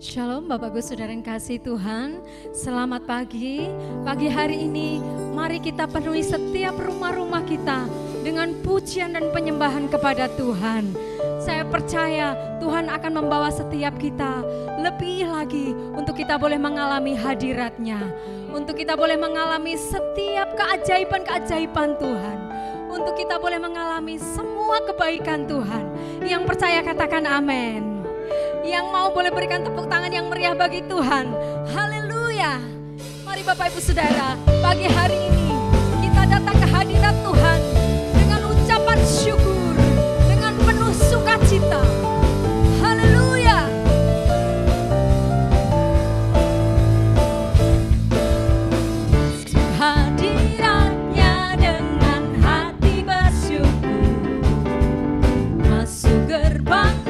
Shalom Bapak Ibu Saudara yang kasih Tuhan. Selamat pagi. Pagi hari ini mari kita penuhi setiap rumah-rumah kita dengan pujian dan penyembahan kepada Tuhan. Saya percaya Tuhan akan membawa setiap kita lebih lagi untuk kita boleh mengalami hadirat-Nya, untuk kita boleh mengalami setiap keajaiban-keajaiban Tuhan, untuk kita boleh mengalami semua kebaikan Tuhan. Yang percaya katakan amin. Yang mau boleh berikan tepuk tangan yang meriah bagi Tuhan. Haleluya. Mari Bapak Ibu Saudara, pagi hari ini kita datang ke hadirat Tuhan dengan ucapan syukur, dengan penuh sukacita. Haleluya. Hadiratnya dengan hati bersyukur, masuk gerbangnya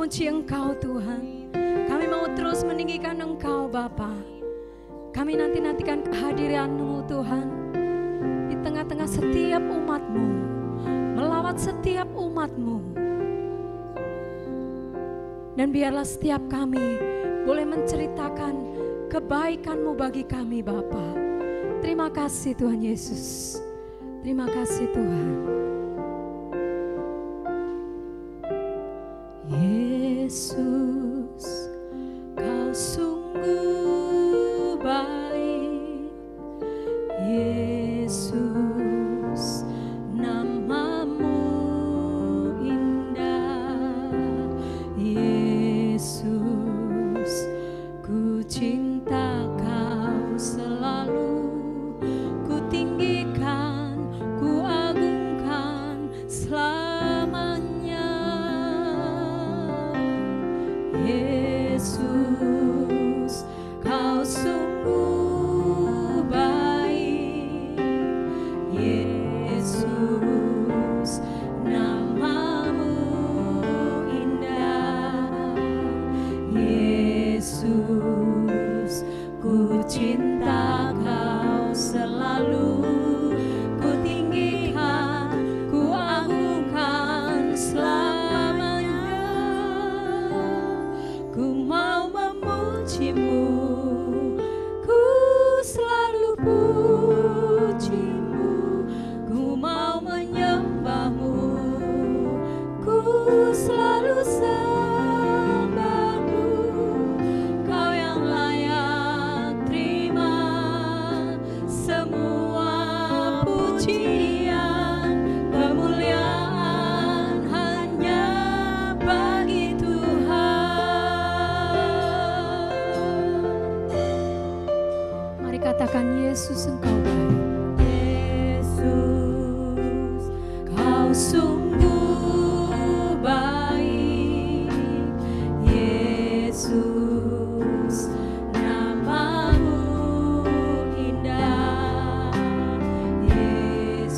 memuji Engkau Tuhan. Kami mau terus meninggikan Engkau Bapa. Kami nantikan kehadiran-Mu Tuhan di tengah-tengah setiap umat-Mu, melawat setiap umat-Mu. Dan biarlah setiap kami boleh menceritakan kebaikan-Mu bagi kami Bapa. Terima kasih Tuhan Yesus. Terima kasih Tuhan. Yesus, Kau sungguh baik. Yesus, nama-Mu indah. Yesus, ku cinta Kau selalu. Ku tinggikan, ku agungkan selamanya. Yesus, Kau sungguh baik. Yesus, nama-Mu indah. Yesus, ku cinta Kau selalu. Ku tinggikan, ku agungkan selamanya. Ku mau memuji-Mu, ku selalu puji-Mu. Ku mau menyembah-Mu, ku selalu sembah-Mu. Kau yang layak terima semua pujian, kemuliaan hanya bagi Tuhan. Mari katakan, Yesus Engkau baik. Yesus, Kau sungguh baik. Yesus, nama-Mu indah. Yesus,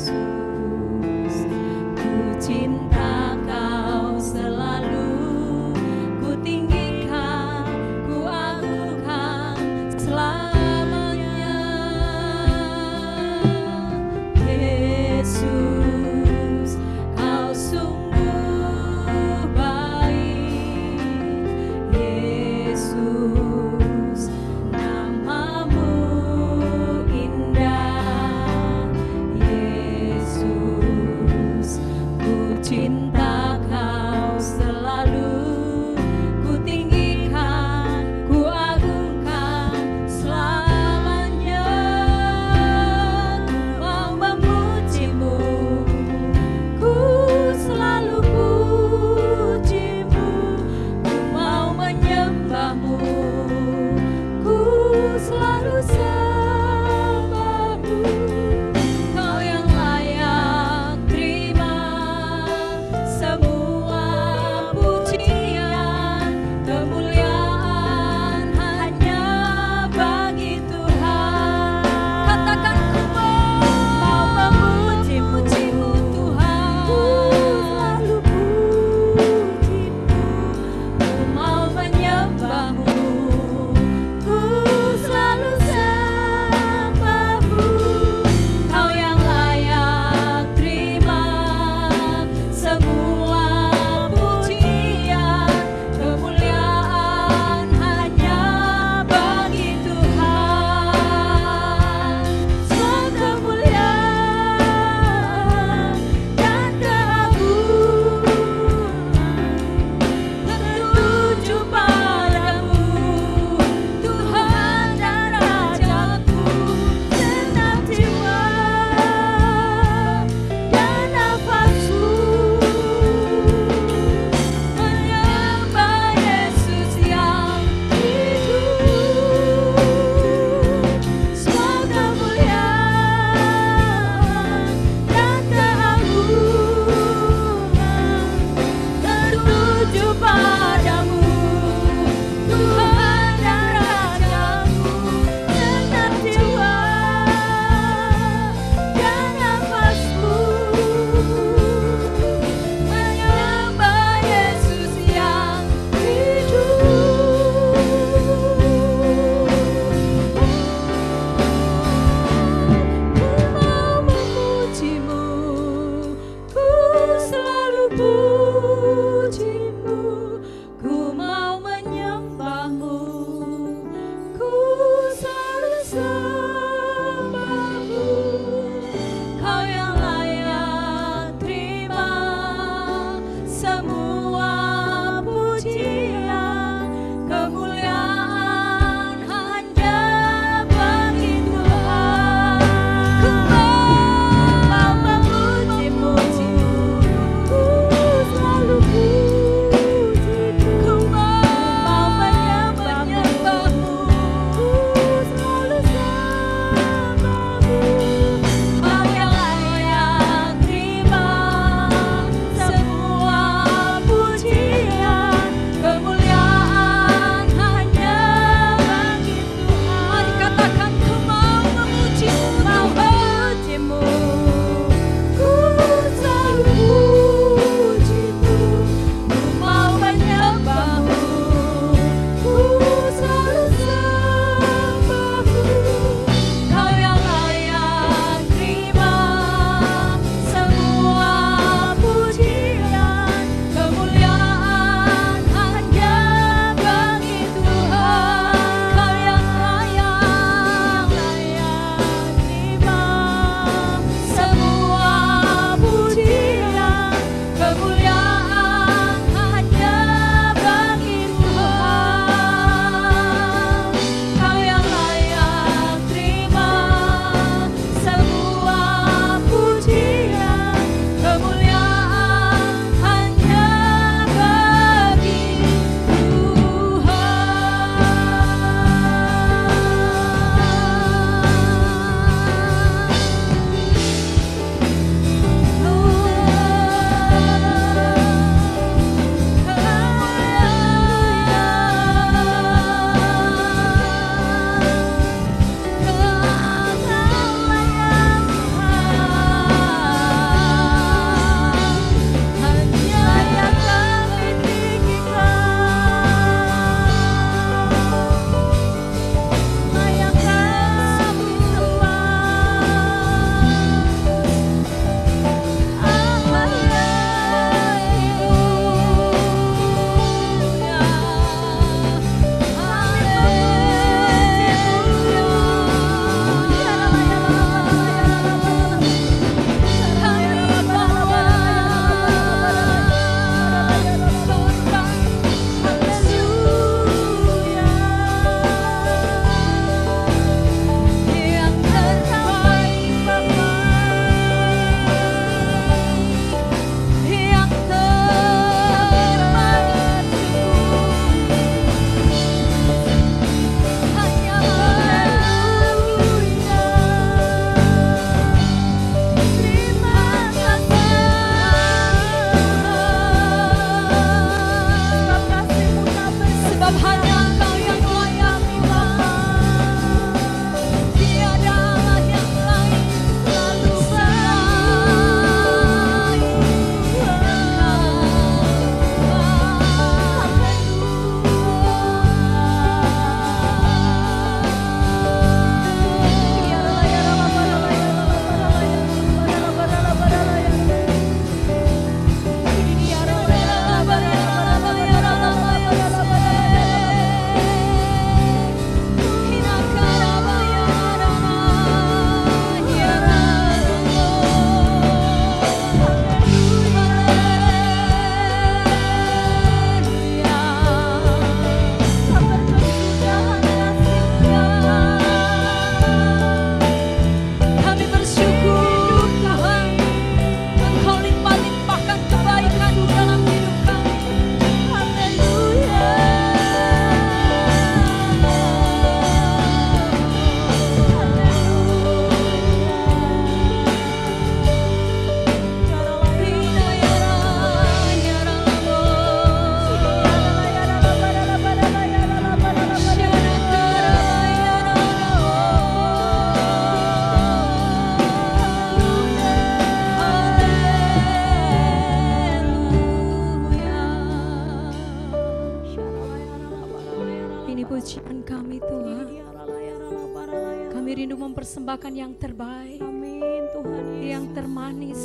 persembahkan yang terbaik, Amin Tuhan Yesus. yang termanis,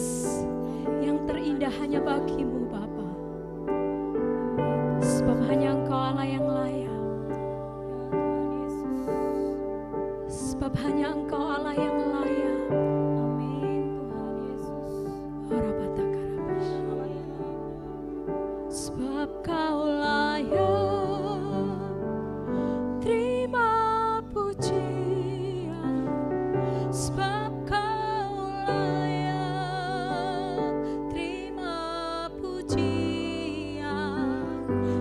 yang terindah hanya bagi-Mu Bapa. Sebab hanya Engkau Allah yang layak. Sebab hanya Engkau Allah yang layak. Amin Tuhan Yesus. Sebab Kau layak, terima pujian. Sebab Kau layak, terima pujian.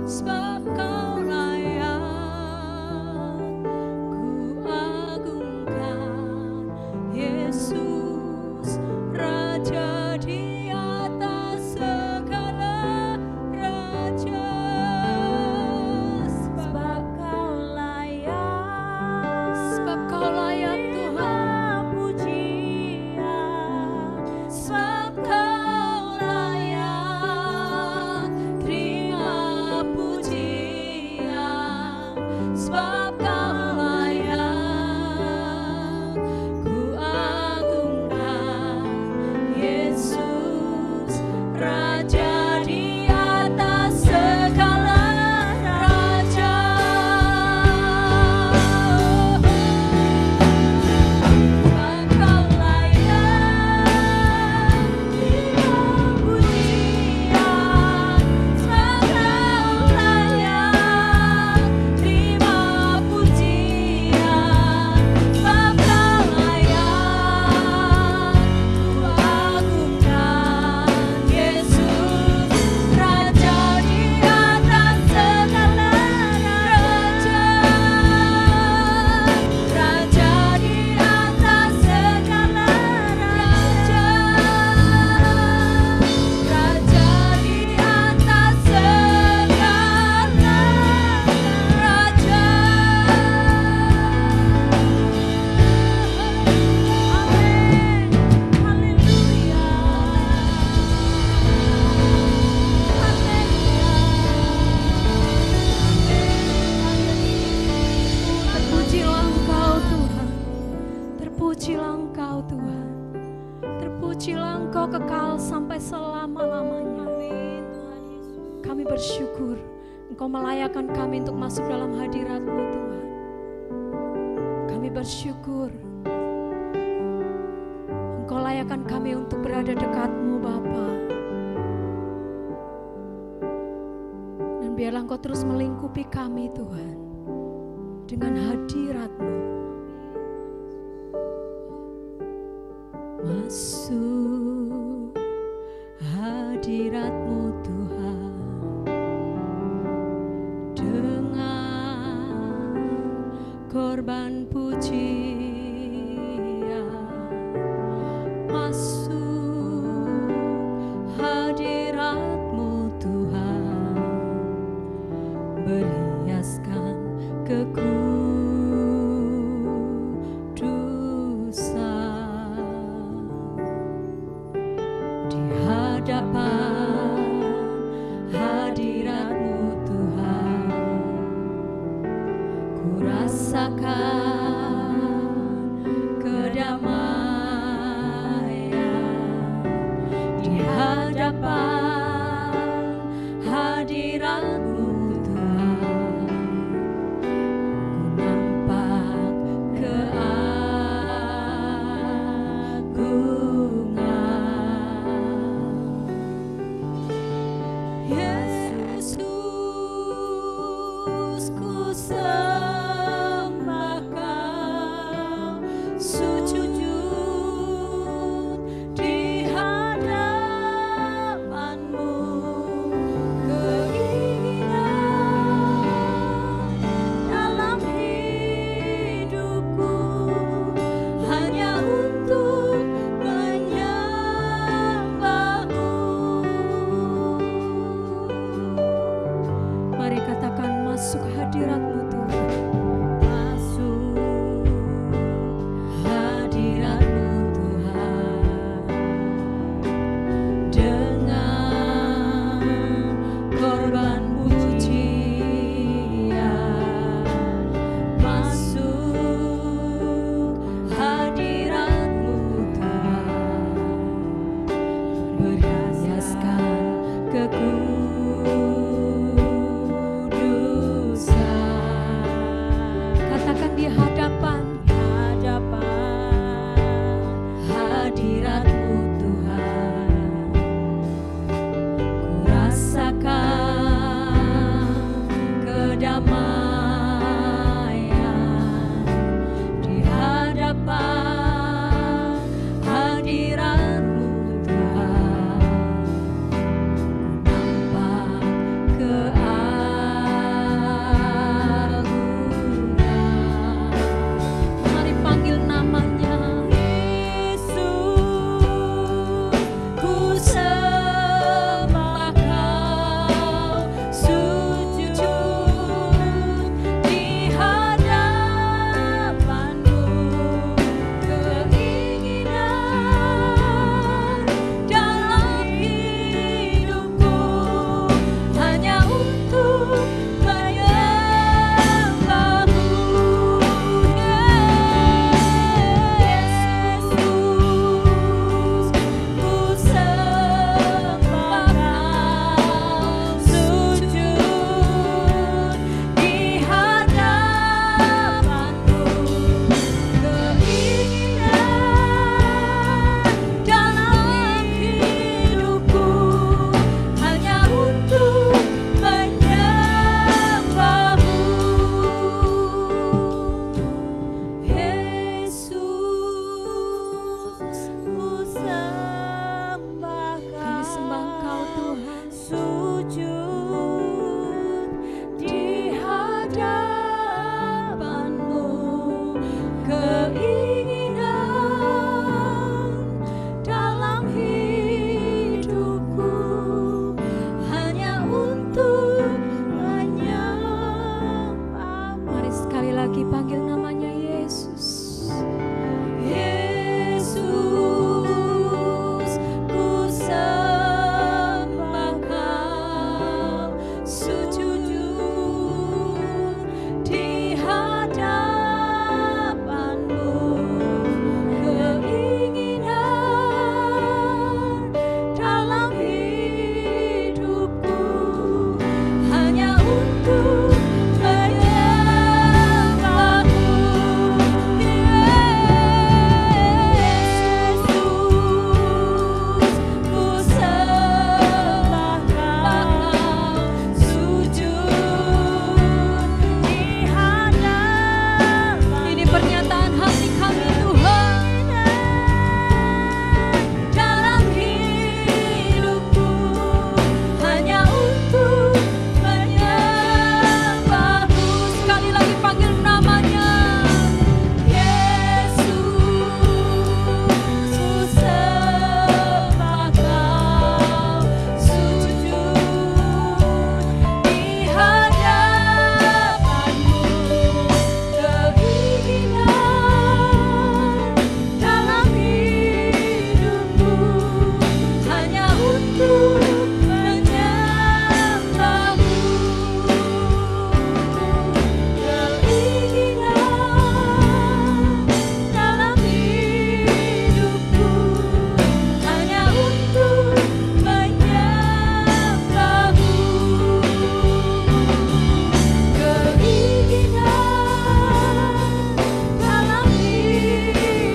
Sebab Kau layak, ku agungkan Yesus, Raja di atas segala raja. Sebab Kau layak, Sebab Kau layak Tuhan. pujian. Sebab Kau layak, terima pujian. Sebab Kau layak, ku agungkan Yesus, Raja di atas segala raja. Sebab Kau layak, terima pujian. Sebab Kau layak, terima pujian. Sebab Kau layak, ku agungkan Yesus, Raja di atas segala raja. Raja di atas segala raja. Raja di atas segala raja. Amin. Haleluya. Terpujilah Engkau Tuhan, terpujilah Engkau Tuhan, terpujilah Engkau kekal sampai selama-lamanya. Amin Tuhan Yesus. Kami bersyukur Engkau melayakkan kami untuk masuk dalam hadirat-Mu Tuhan. Kami bersyukur Engkau layakkan kami untuk berada dekat-Mu Bapa. Dan biarlah Engkau terus melingkupi kami Tuhan dengan hadirat-Mu. Masuk hadirat-Mu Tuhan dengan korban pujian. Masuk hadirat-Mu Tuhan, berhiaskan kekudusan di hadapan hadirat-Mu Tuhan. Ku rasakan kedamaian. hadirat-Mu Tuhan. Ku rasakan kedamaian di hadapan hadirat-Mu Tuhan. Ku nampak keagungan. Mari panggil namanya. Yesus, ku sembah Kau, sujud di hadapan-Mu. Keinginan dalam hidupku hanya untuk menyembah-Mu. Yesus, ku sembah Kau, sujud di hadapan-Mu. Keinginan dalam hidupku hanya untuk menyembah-Mu. Yesus, ku sembah Kami sembah Engkau, Tuhan. sujud di hadapan-Mu. Keinginan dalam hidupku hanya untuk menyembah-Mu. Mari sekali lagi panggil namanya Yesus. Yesus, ku sembah Kau, sujud di hadapan-Mu. Keinginan dalam hidupku hanya untuk menyembah-Mu. Yesus, ku sembah Kau, sujud di hadapan-Mu. Ini pernyataan hati kami, Tuhan. Dalam hidupku hanya untuk menyembah-Mu. Sekali lagi panggil namanya. Yesus, ku sembah Kau, sujud di hadapan-Mu. Keinginan dalam hidupku hanya untuk menyembah-Mu. Keinginan dalam hidupku hanya untuk menyembah-Mu. Keinginan dalam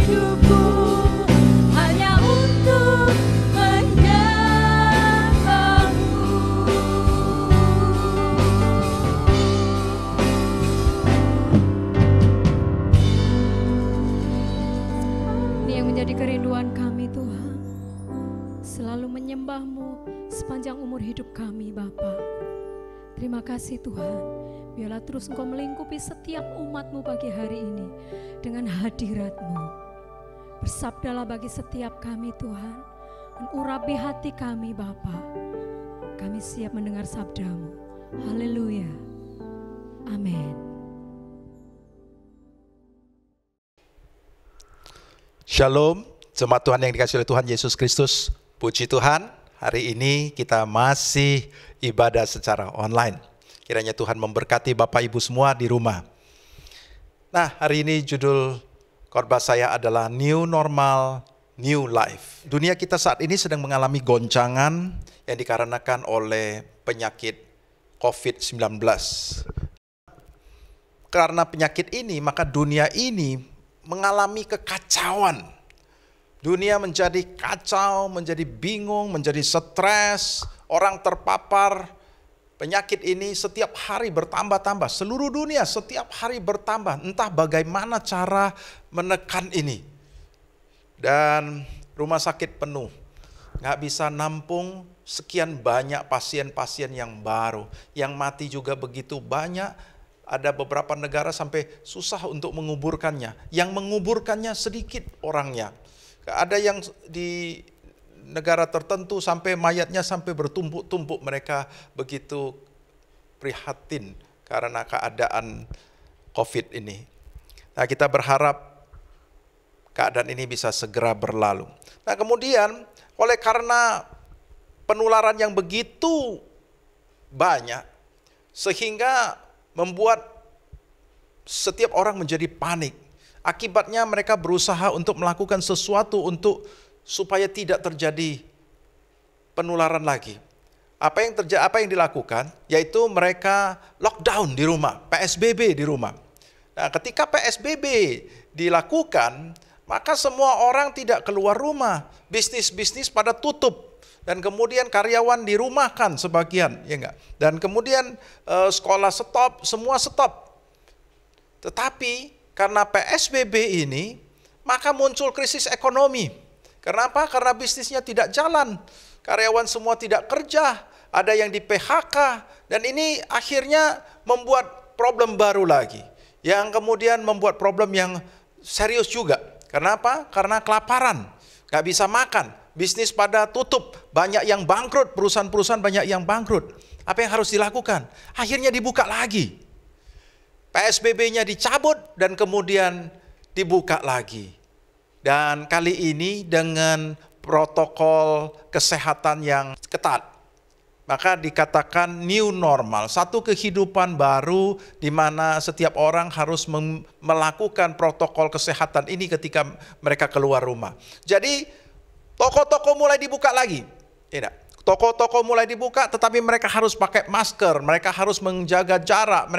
hidupku hanya untuk menyembah-Mu. Ini yang menjadi kerinduan kami, Tuhan. Selalu menyembah-Mu sepanjang umur hidup kami, Bapa. Terima kasih, Tuhan. Biarlah terus Engkau melingkupi setiap umat-Mu pagi hari ini dengan hadirat-Mu. Bersabdalah bagi setiap kami, Tuhan. Dan urapi hati kami, Bapa. Kami siap mendengar sabda-Mu. Haleluya. Amin. Shalom, jemaat Tuhan yang dikasihi oleh Tuhan Yesus Kristus. Puji Tuhan, hari ini kita masih ibadah secara online. Kiranya Tuhan memberkati Bapak Ibu semua di rumah. Nah, hari ini judul khotbah saya adalah New Normal, New Life. Dunia kita saat ini sedang mengalami goncangan yang dikarenakan oleh penyakit COVID-19. Karena penyakit ini, maka dunia ini mengalami kekacauan. Dunia menjadi kacau, menjadi bingung, menjadi stres, orang terpapar penyakit ini setiap hari bertambah-tambah. Seluruh dunia setiap hari bertambah. Entah bagaimana cara menekan ini. Dan rumah sakit penuh. Nggak bisa nampung sekian banyak pasien-pasien yang baru. Yang mati juga begitu banyak. Ada beberapa negara sampai susah untuk menguburkannya. Yang menguburkannya sedikit orangnya. Ada yang di negara tertentu sampai mayatnya sampai bertumpuk-tumpuk, mereka begitu prihatin karena keadaan COVID ini. Nah, kita berharap keadaan ini bisa segera berlalu. Nah, kemudian oleh karena penularan yang begitu banyak sehingga membuat setiap orang menjadi panik. Akibatnya mereka berusaha untuk melakukan sesuatu supaya tidak terjadi penularan lagi. Apa yang dilakukan? Yaitu mereka lockdown di rumah, PSBB di rumah. Nah, ketika PSBB dilakukan, maka semua orang tidak keluar rumah. Bisnis-bisnis pada tutup. Dan kemudian karyawan dirumahkan sebagian, ya enggak? Dan kemudian sekolah stop, semua stop. Tetapi karena PSBB ini, maka muncul krisis ekonomi. Kenapa? Karena bisnisnya tidak jalan. Karyawan semua tidak kerja, ada yang di PHK, dan ini akhirnya membuat problem baru lagi. Yang kemudian membuat problem yang serius juga. Kenapa? Karena kelaparan, nggak bisa makan. Bisnis pada tutup, banyak yang bangkrut, perusahaan-perusahaan banyak yang bangkrut. Apa yang harus dilakukan? Akhirnya dibuka lagi. PSBB-nya dicabut dan kemudian dibuka lagi. Dan kali ini dengan protokol kesehatan yang ketat. Maka dikatakan new normal, satu kehidupan baru di mana setiap orang harus melakukan protokol kesehatan ini ketika mereka keluar rumah. Jadi toko-toko mulai dibuka lagi. Tidak. Toko-toko mulai dibuka tetapi mereka harus pakai masker, mereka harus menjaga jarak,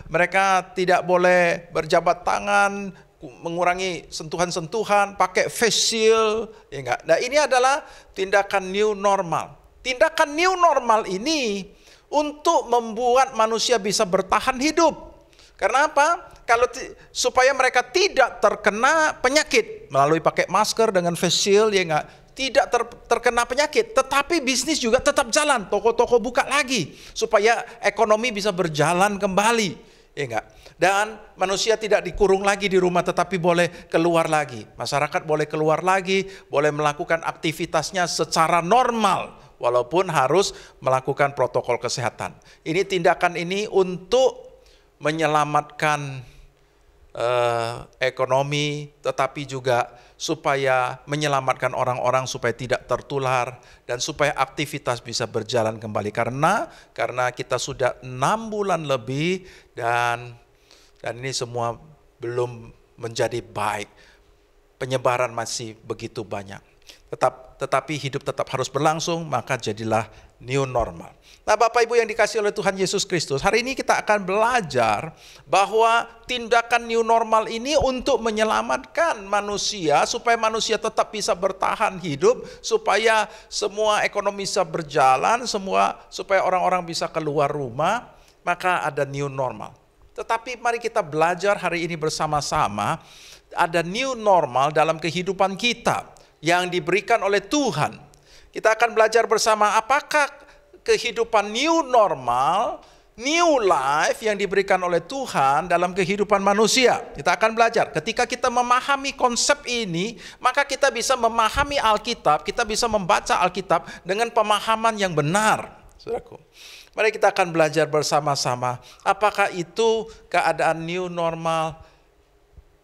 mereka tidak boleh berjabat tangan, mengurangi sentuhan-sentuhan, pakai face shield, ya enggak. Nah, ini adalah tindakan new normal. Tindakan new normal ini untuk membuat manusia bisa bertahan hidup. Karena apa? Supaya mereka tidak terkena penyakit melalui pakai masker dengan face shield, ya enggak, tidak terkena penyakit, tetapi bisnis juga tetap jalan, toko-toko buka lagi supaya ekonomi bisa berjalan kembali, ya enggak. Dan manusia tidak dikurung lagi di rumah tetapi boleh keluar lagi. Masyarakat boleh keluar lagi, boleh melakukan aktivitasnya secara normal walaupun harus melakukan protokol kesehatan. Ini tindakan ini untuk menyelamatkan ekonomi, tetapi juga supaya menyelamatkan orang-orang supaya tidak tertular dan supaya aktivitas bisa berjalan kembali. Karena kita sudah 6 bulan lebih dan ini semua belum menjadi baik. Penyebaran masih begitu banyak. Tetapi hidup tetap harus berlangsung, maka jadilah new normal. Nah, Bapak Ibu yang dikasihi oleh Tuhan Yesus Kristus, hari ini kita akan belajar bahwa tindakan new normal ini untuk menyelamatkan manusia, supaya manusia tetap bisa bertahan hidup, supaya semua ekonomi bisa berjalan, supaya orang-orang bisa keluar rumah, maka ada new normal. Tetapi mari kita belajar hari ini bersama-sama, ada new normal dalam kehidupan kita yang diberikan oleh Tuhan. Kita akan belajar bersama apakah kehidupan new normal, new life yang diberikan oleh Tuhan dalam kehidupan manusia. Kita akan belajar. Ketika kita memahami konsep ini, maka kita bisa memahami Alkitab, kita bisa membaca Alkitab dengan pemahaman yang benar. Saudaraku, mari kita akan belajar bersama-sama apakah itu keadaan new normal,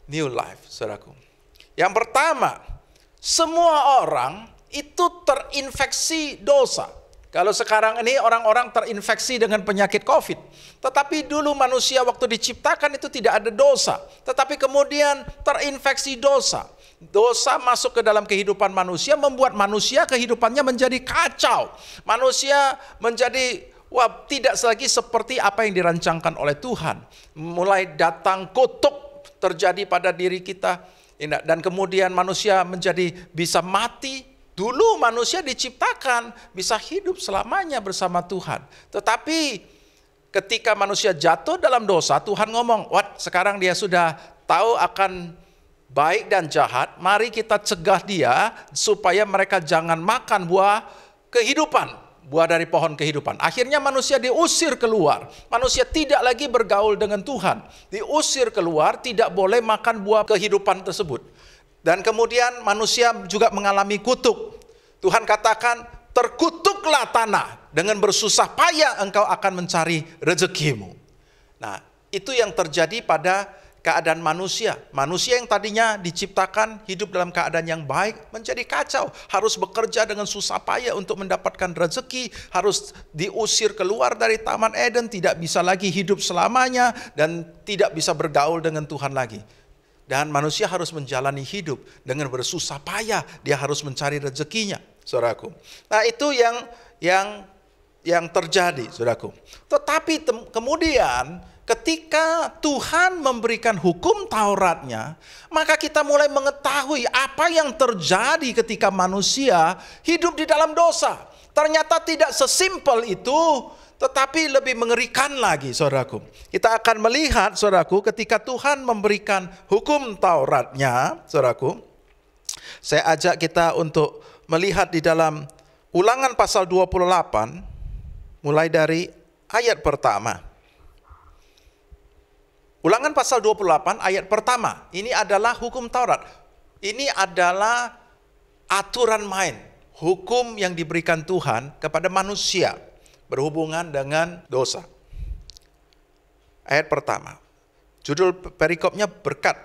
new life, saudaraku. Yang pertama, semua orang itu terinfeksi dosa. Kalau sekarang ini orang-orang terinfeksi dengan penyakit COVID. Tetapi dulu manusia waktu diciptakan itu tidak ada dosa. Tetapi kemudian terinfeksi dosa. Dosa masuk ke dalam kehidupan manusia, membuat manusia kehidupannya menjadi kacau. Manusia menjadi tidak lagi seperti apa yang dirancangkan oleh Tuhan. Mulai datang kutuk terjadi pada diri kita. Dan kemudian manusia menjadi bisa mati. Dulu manusia diciptakan bisa hidup selamanya bersama Tuhan. Tetapi ketika manusia jatuh dalam dosa, Tuhan ngomong, sekarang dia sudah tahu akan baik dan jahat, mari kita cegah dia supaya mereka jangan makan buah kehidupan, buah dari pohon kehidupan. Akhirnya manusia diusir keluar. Manusia tidak lagi bergaul dengan Tuhan. Diusir keluar, tidak boleh makan buah kehidupan tersebut. Dan kemudian manusia juga mengalami kutuk. Tuhan katakan, terkutuklah tanah, dengan bersusah payah engkau akan mencari rezekimu. Nah, itu yang terjadi pada keadaan manusia. Manusia yang tadinya diciptakan hidup dalam keadaan yang baik menjadi kacau. Harus bekerja dengan susah payah untuk mendapatkan rezeki. Harus diusir keluar dari Taman Eden. Tidak bisa lagi hidup selamanya. Dan tidak bisa bergaul dengan Tuhan lagi. Dan manusia harus menjalani hidup dengan bersusah payah. Dia harus mencari rezekinya, saudaraku. Nah, itu yang terjadi, saudaraku. Tetapi kemudian ketika Tuhan memberikan hukum Tauratnya, maka kita mulai mengetahui apa yang terjadi ketika manusia hidup di dalam dosa. Ternyata tidak sesimpel itu, tetapi lebih mengerikan lagi, saudaraku. Kita akan melihat, saudaraku, ketika Tuhan memberikan hukum Tauratnya, saudaraku. Saya ajak kita untuk melihat di dalam Ulangan pasal 28, mulai dari ayat pertama. Ulangan pasal 28 ayat pertama. Ini adalah hukum Taurat. Ini adalah aturan main. Hukum yang diberikan Tuhan kepada manusia berhubungan dengan dosa. Ayat pertama. Judul perikopnya berkat.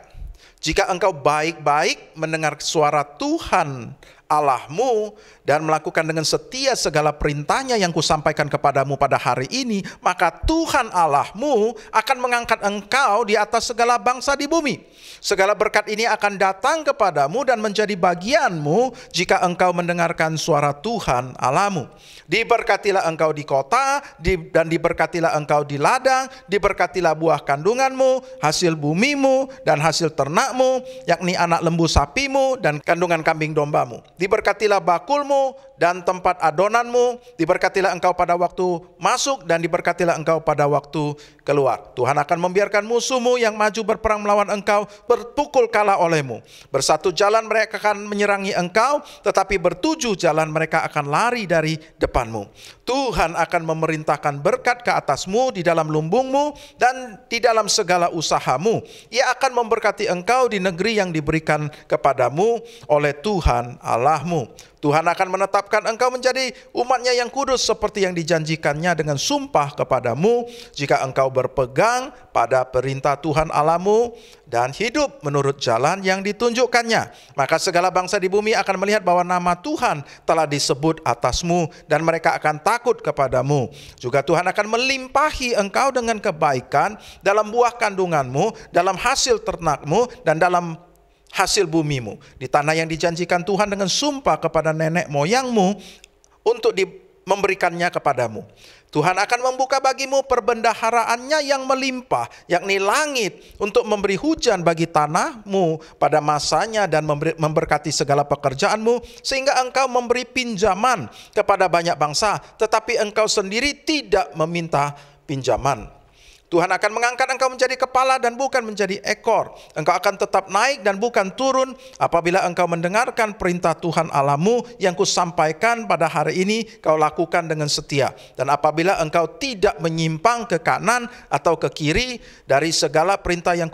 Jika engkau baik-baik mendengar suara Tuhan Allahmu dan melakukan dengan setia segala perintahnya yang kusampaikan kepadamu pada hari ini, maka Tuhan Allahmu akan mengangkat engkau di atas segala bangsa di bumi. Segala berkat ini akan datang kepadamu dan menjadi bagianmu jika engkau mendengarkan suara Tuhan Allahmu. Diberkatilah engkau di kota dan diberkatilah engkau di ladang, diberkatilah buah kandunganmu, hasil bumimu dan hasil ternakmu, yakni anak lembu sapimu dan kandungan kambing dombamu. Diberkatilah bakulmu dan tempat adonanmu, diberkatilah engkau pada waktu masuk dan diberkatilah engkau pada waktu keluar. Tuhan akan membiarkan musuhmu yang maju berperang melawan engkau berpukul kalah olehmu. Bersatu jalan mereka akan menyerangi engkau, tetapi bertujuh jalan mereka akan lari dari depanmu. Tuhan akan memerintahkan berkat ke atasmu di dalam lumbungmu dan di dalam segala usahamu. Ia akan memberkati engkau di negeri yang diberikan kepadamu oleh Tuhan Allahmu. Tuhan akan menetapkan engkau menjadi umatnya yang kudus seperti yang dijanjikannya dengan sumpah kepadamu jika engkau berpegang pada perintah Tuhan Allahmu dan hidup menurut jalan yang ditunjukkannya. Maka segala bangsa di bumi akan melihat bahwa nama Tuhan telah disebut atasmu dan mereka akan takut kepadamu. Juga Tuhan akan melimpahi engkau dengan kebaikan dalam buah kandunganmu, dalam hasil ternakmu dan dalam hasil bumimu, di tanah yang dijanjikan Tuhan dengan sumpah kepada nenek moyangmu untuk memberikannya kepadamu. Tuhan akan membuka bagimu perbendaharaannya yang melimpah, yakni langit, untuk memberi hujan bagi tanahmu pada masanya dan memberkati segala pekerjaanmu, sehingga engkau memberi pinjaman kepada banyak bangsa, tetapi engkau sendiri tidak meminta pinjaman. Tuhan akan mengangkat engkau menjadi kepala dan bukan menjadi ekor. Engkau akan tetap naik dan bukan turun apabila engkau mendengarkan perintah Tuhan Allahmu yang kusampaikan pada hari ini kau lakukan dengan setia. Dan apabila engkau tidak menyimpang ke kanan atau ke kiri dari segala perintah yang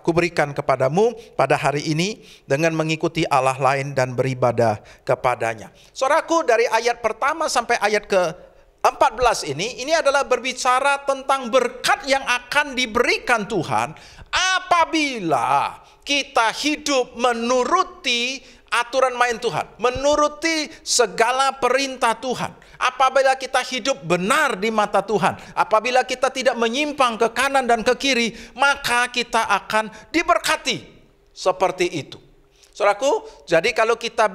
kuberikan kepadamu pada hari ini dengan mengikuti Allah lain dan beribadah kepadanya. Saudaraku, dari ayat pertama sampai ayat ke-14 ini adalah berbicara tentang berkat yang akan diberikan Tuhan apabila kita hidup menuruti aturan main Tuhan, menuruti segala perintah Tuhan. Apabila kita hidup benar di mata Tuhan, apabila kita tidak menyimpang ke kanan dan ke kiri, maka kita akan diberkati seperti itu. Saudaraku, jadi kalau kita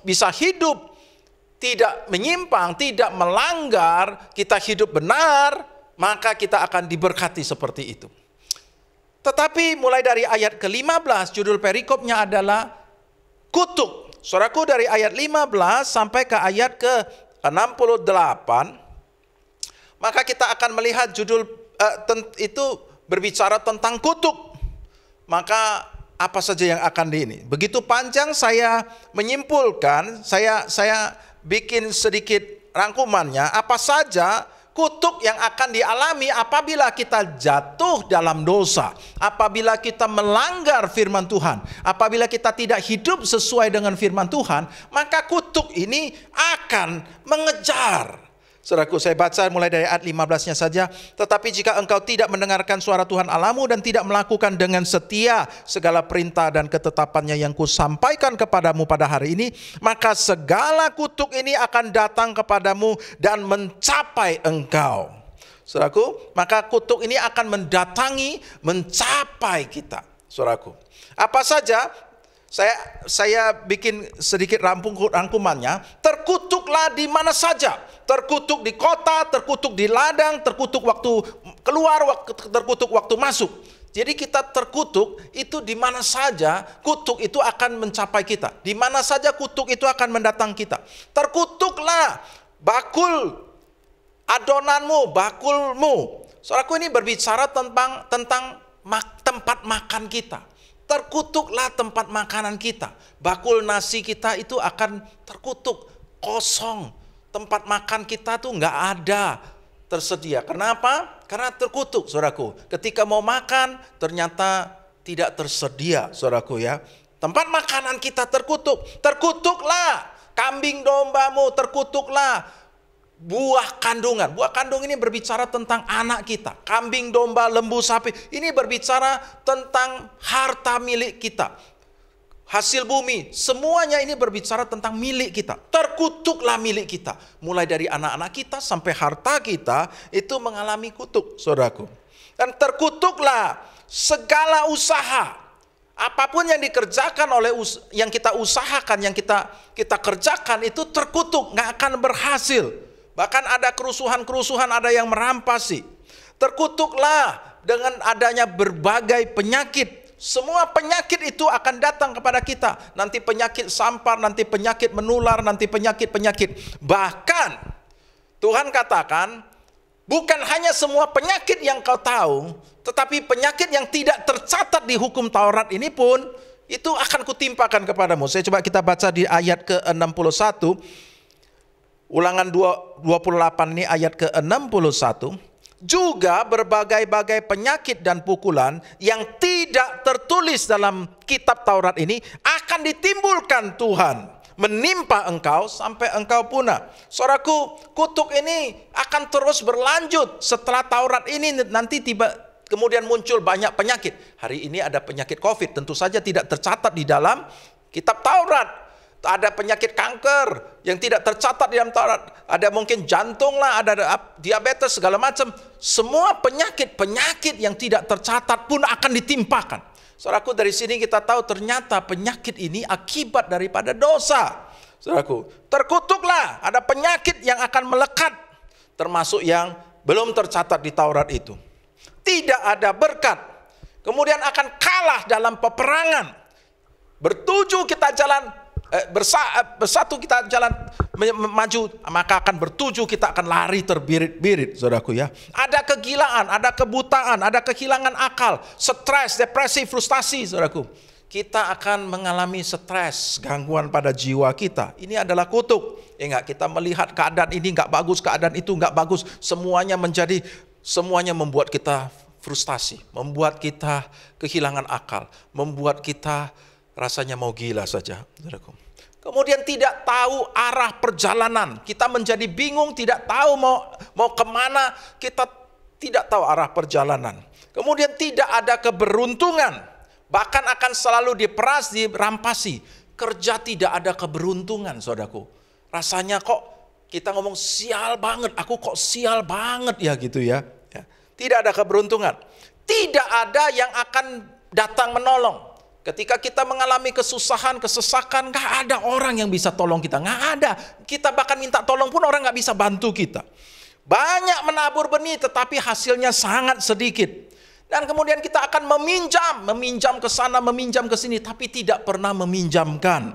bisa hidup tidak menyimpang, tidak melanggar, kita hidup benar, maka kita akan diberkati seperti itu. Tetapi mulai dari ayat ke-15 judul perikopnya adalah kutuk. Saudaraku, dari ayat 15 sampai ke ayat ke-68, maka kita akan melihat judul itu berbicara tentang kutuk. Maka apa saja yang akan ini? Begitu panjang saya menyimpulkan, saya bikin sedikit rangkumannya, apa saja kutuk yang akan dialami apabila kita jatuh dalam dosa, apabila kita melanggar firman Tuhan, apabila kita tidak hidup sesuai dengan firman Tuhan, maka kutuk ini akan mengejar. Saudaraku, saya baca mulai dari ayat 15-nya saja. Tetapi jika engkau tidak mendengarkan suara Tuhan Allahmu dan tidak melakukan dengan setia segala perintah dan ketetapannya yang kusampaikan kepadamu pada hari ini, maka segala kutuk ini akan datang kepadamu dan mencapai engkau. Saudaraku, maka kutuk ini akan mencapai kita. Saudaraku, apa saja? Saya bikin sedikit rangkumannya. Terkutuklah di mana saja. Terkutuk di kota, terkutuk di ladang, terkutuk waktu keluar, terkutuk waktu masuk. Jadi kita terkutuk itu di mana saja kutuk itu akan mencapai kita. Di mana saja kutuk itu akan mendatang kita. Terkutuklah bakul adonanmu, bakulmu. Saudaraku, ini berbicara tentang tempat makan kita. Terkutuklah tempat makanan kita. Bakul nasi kita itu akan terkutuk, kosong. Tempat makan kita tuh nggak ada tersedia. Kenapa? Karena terkutuk, saudaraku. Ketika mau makan ternyata tidak tersedia, saudaraku ya. Tempat makanan kita terkutuk. Terkutuklah kambing dombamu, terkutuklah buah kandungan. Buah kandung ini berbicara tentang anak kita. Kambing, domba, lembu, sapi. Ini berbicara tentang harta milik kita. Hasil bumi. Semuanya ini berbicara tentang milik kita. Terkutuklah milik kita. Mulai dari anak-anak kita sampai harta kita itu mengalami kutuk, saudaraku. Dan terkutuklah segala usaha. Apapun yang dikerjakan oleh yang kita usahakan, yang kita kerjakan itu terkutuk, nggak akan berhasil. Bahkan ada kerusuhan-kerusuhan, ada yang merampasi. Terkutuklah dengan adanya berbagai penyakit. Semua penyakit itu akan datang kepada kita. Nanti penyakit sampar, nanti penyakit menular, nanti penyakit-penyakit. Bahkan Tuhan katakan, bukan hanya semua penyakit yang kau tahu, tetapi penyakit yang tidak tercatat di hukum Taurat ini pun, itu akan kutimpakan kepadamu. Saya coba kita baca di ayat ke-61. Ulangan 28 ini ayat ke-61. Juga berbagai-bagai penyakit dan pukulan yang tidak tertulis dalam kitab Taurat ini akan ditimbulkan Tuhan, menimpa engkau sampai engkau punah. Saudaraku, kutuk ini akan terus berlanjut setelah Taurat ini nanti kemudian muncul banyak penyakit. Hari ini ada penyakit COVID, tentu saja tidak tercatat di dalam kitab Taurat. Ada penyakit kanker yang tidak tercatat di dalam Taurat. Ada mungkin jantung lah, ada diabetes, segala macam. Semua penyakit yang tidak tercatat pun akan ditimpakan. Saudaraku, dari sini kita tahu ternyata penyakit ini akibat daripada dosa. Saudaraku, terkutuklah, ada penyakit yang akan melekat. Termasuk yang belum tercatat di Taurat itu. Tidak ada berkat. Kemudian akan kalah dalam peperangan. Bertuju kita jalan, bersatu kita jalan maju, maka akan bertuju kita akan lari terbirit-birit, saudaraku ya. Ada kegilaan, ada kebutaan, ada kehilangan akal, stres, depresi, frustasi, saudaraku. Kita akan mengalami stres, gangguan pada jiwa kita. Ini adalah kutuk. Ya enggak, kita melihat keadaan ini enggak bagus, keadaan itu enggak bagus, semuanya membuat kita frustasi, membuat kita kehilangan akal, membuat kita rasanya mau gila saja, saudaraku. Kemudian tidak tahu arah perjalanan. Kita menjadi bingung, tidak tahu mau kemana. Kita tidak tahu arah perjalanan. Kemudian tidak ada keberuntungan. Bahkan akan selalu diperas, dirampasi. Kerja tidak ada keberuntungan, saudaraku. Rasanya kok kita ngomong sial banget. Aku kok sial banget ya gitu ya. Tidak ada keberuntungan. Tidak ada yang akan datang menolong. Ketika kita mengalami kesusahan, kesesakan, gak ada orang yang bisa tolong kita. Gak ada. Kita bahkan minta tolong pun orang gak bisa bantu kita. Banyak menabur benih tetapi hasilnya sangat sedikit. Dan kemudian kita akan meminjam ke sana, meminjam ke sini, tapi tidak pernah meminjamkan.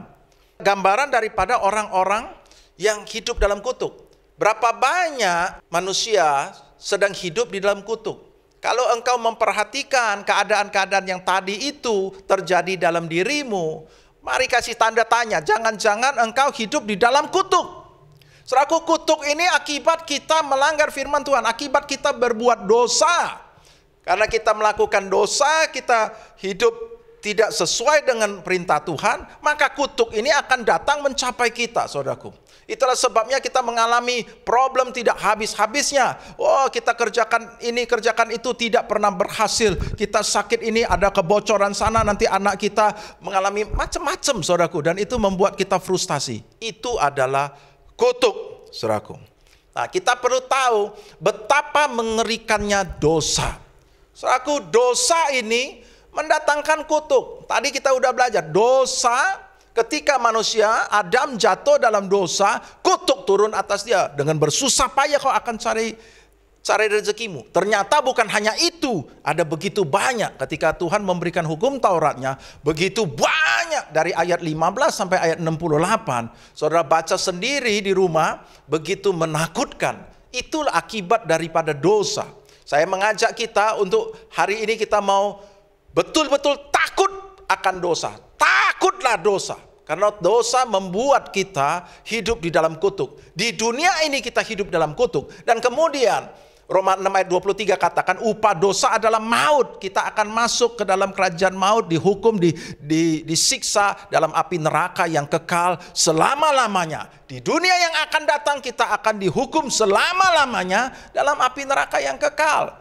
Gambaran daripada orang-orang yang hidup dalam kutuk. Berapa banyak manusia sedang hidup di dalam kutuk. Kalau engkau memperhatikan keadaan-keadaan yang tadi itu terjadi dalam dirimu, mari kasih tanda tanya, jangan-jangan engkau hidup di dalam kutuk. Saudaraku, kutuk ini akibat kita melanggar firman Tuhan, akibat kita berbuat dosa. Karena kita melakukan dosa, kita hidup tidak sesuai dengan perintah Tuhan, maka kutuk ini akan datang mencapai kita, saudaraku. Itulah sebabnya kita mengalami problem tidak habis-habisnya. Oh, kita kerjakan ini, kerjakan itu, tidak pernah berhasil. Kita sakit ini, ada kebocoran sana, nanti anak kita mengalami macam-macam, saudaraku. Dan itu membuat kita frustasi. Itu adalah kutuk, saudaraku. Nah, kita perlu tahu betapa mengerikannya dosa. Saudaraku, dosa ini mendatangkan kutuk. Tadi kita udah belajar, dosa ketika manusia Adam jatuh dalam dosa, kutuk turun atas dia. Dengan bersusah payah kau akan cari rezekimu. Ternyata bukan hanya itu, ada begitu banyak ketika Tuhan memberikan hukum Tauratnya, begitu banyak dari ayat 15 sampai ayat 68. Saudara baca sendiri di rumah, begitu menakutkan. Itulah akibat daripada dosa. Saya mengajak kita untuk hari ini kita mau betul-betul takut akan dosa. Takutlah dosa. Karena dosa membuat kita hidup di dalam kutuk. Di dunia ini kita hidup dalam kutuk. Dan kemudian Roma 6 ayat 23 katakan upah dosa adalah maut. Kita akan masuk ke dalam kerajaan maut, dihukum, disiksa dalam api neraka yang kekal selama-lamanya. Di dunia yang akan datang kita akan dihukum selama-lamanya dalam api neraka yang kekal.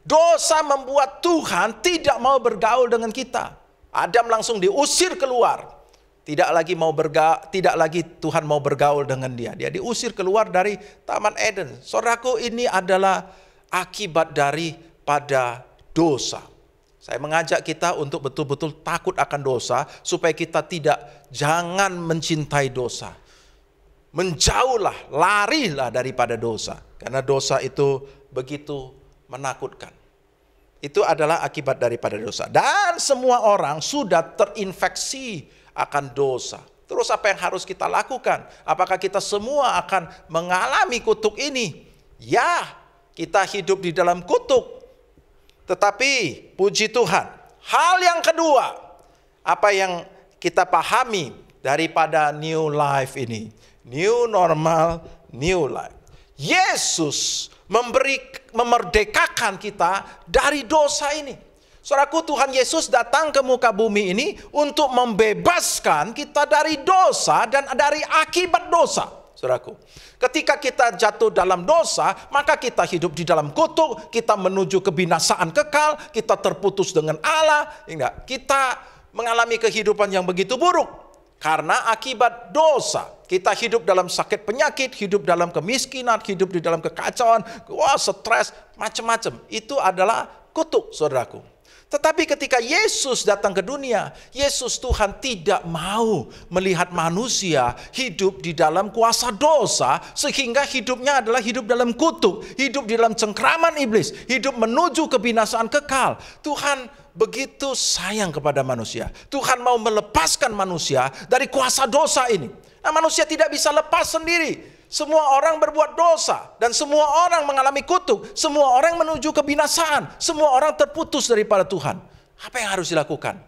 Dosa membuat Tuhan tidak mau bergaul dengan kita. Adam langsung diusir keluar. Tidak lagi Tuhan mau bergaul dengan dia. Dia diusir keluar dari Taman Eden. Saudaraku, ini adalah akibat daripada dosa. Saya mengajak kita untuk betul-betul takut akan dosa, supaya kita jangan mencintai dosa. Menjauhlah, larilah daripada dosa. Karena dosa itu begitu menakutkan. Itu adalah akibat daripada dosa. Dan semua orang sudah terinfeksi akan dosa. Terus apa yang harus kita lakukan? Apakah kita semua akan mengalami kutuk ini? Ya, kita hidup di dalam kutuk. Tetapi puji Tuhan, hal yang kedua, apa yang kita pahami daripada new life ini, new normal, new life. Yesus memerdekakan kita dari dosa ini. Saudaraku, Tuhan Yesus datang ke muka bumi ini untuk membebaskan kita dari dosa dan dari akibat dosa. Saudaraku, ketika kita jatuh dalam dosa, maka kita hidup di dalam kutuk, kita menuju kebinasaan kekal, kita terputus dengan Allah, kita mengalami kehidupan yang begitu buruk. Karena akibat dosa, kita hidup dalam sakit penyakit, hidup dalam kemiskinan, hidup di dalam kekacauan, stres, macam-macam. Itu adalah kutuk, saudaraku. Tetapi ketika Yesus datang ke dunia, Yesus Tuhan tidak mau melihat manusia hidup di dalam kuasa dosa, sehingga hidupnya adalah hidup dalam kutuk, hidup di dalam cengkraman iblis, hidup menuju kebinasaan kekal. Tuhan begitu sayang kepada manusia. Tuhan mau melepaskan manusia dari kuasa dosa ini. Nah, manusia tidak bisa lepas sendiri. Semua orang berbuat dosa dan semua orang mengalami kutuk. Semua orang menuju kebinasaan. Semua orang terputus daripada Tuhan. Apa yang harus dilakukan?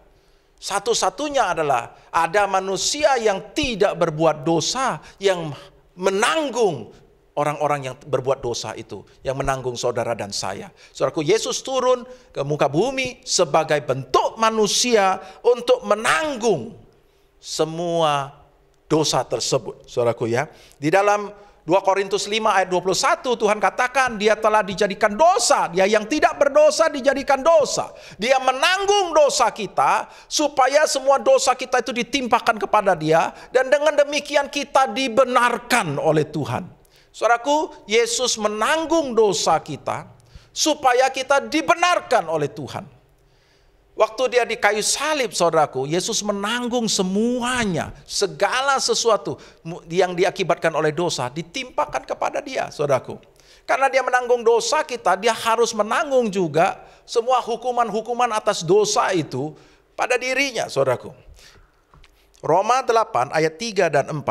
Satu-satunya adalah ada manusia yang tidak berbuat dosa, yang menanggung orang-orang yang berbuat dosa itu, yang menanggung saudara dan saya. Saudaraku, Yesus turun ke muka bumi sebagai bentuk manusia untuk menanggung semua dosa tersebut, saudaraku ya. Di dalam 2 Korintus 5 ayat 21 Tuhan katakan dia telah dijadikan dosa, dia yang tidak berdosa dijadikan dosa. Dia menanggung dosa kita supaya semua dosa kita itu ditimpakan kepada dia, dan dengan demikian kita dibenarkan oleh Tuhan. Saudaraku, Yesus menanggung dosa kita supaya kita dibenarkan oleh Tuhan. Waktu dia di kayu salib, saudaraku, Yesus menanggung semuanya. Segala sesuatu yang diakibatkan oleh dosa ditimpakan kepada dia, saudaraku. Karena dia menanggung dosa kita, dia harus menanggung juga semua hukuman-hukuman atas dosa itu pada dirinya, saudaraku. Roma 8 ayat 3 dan 4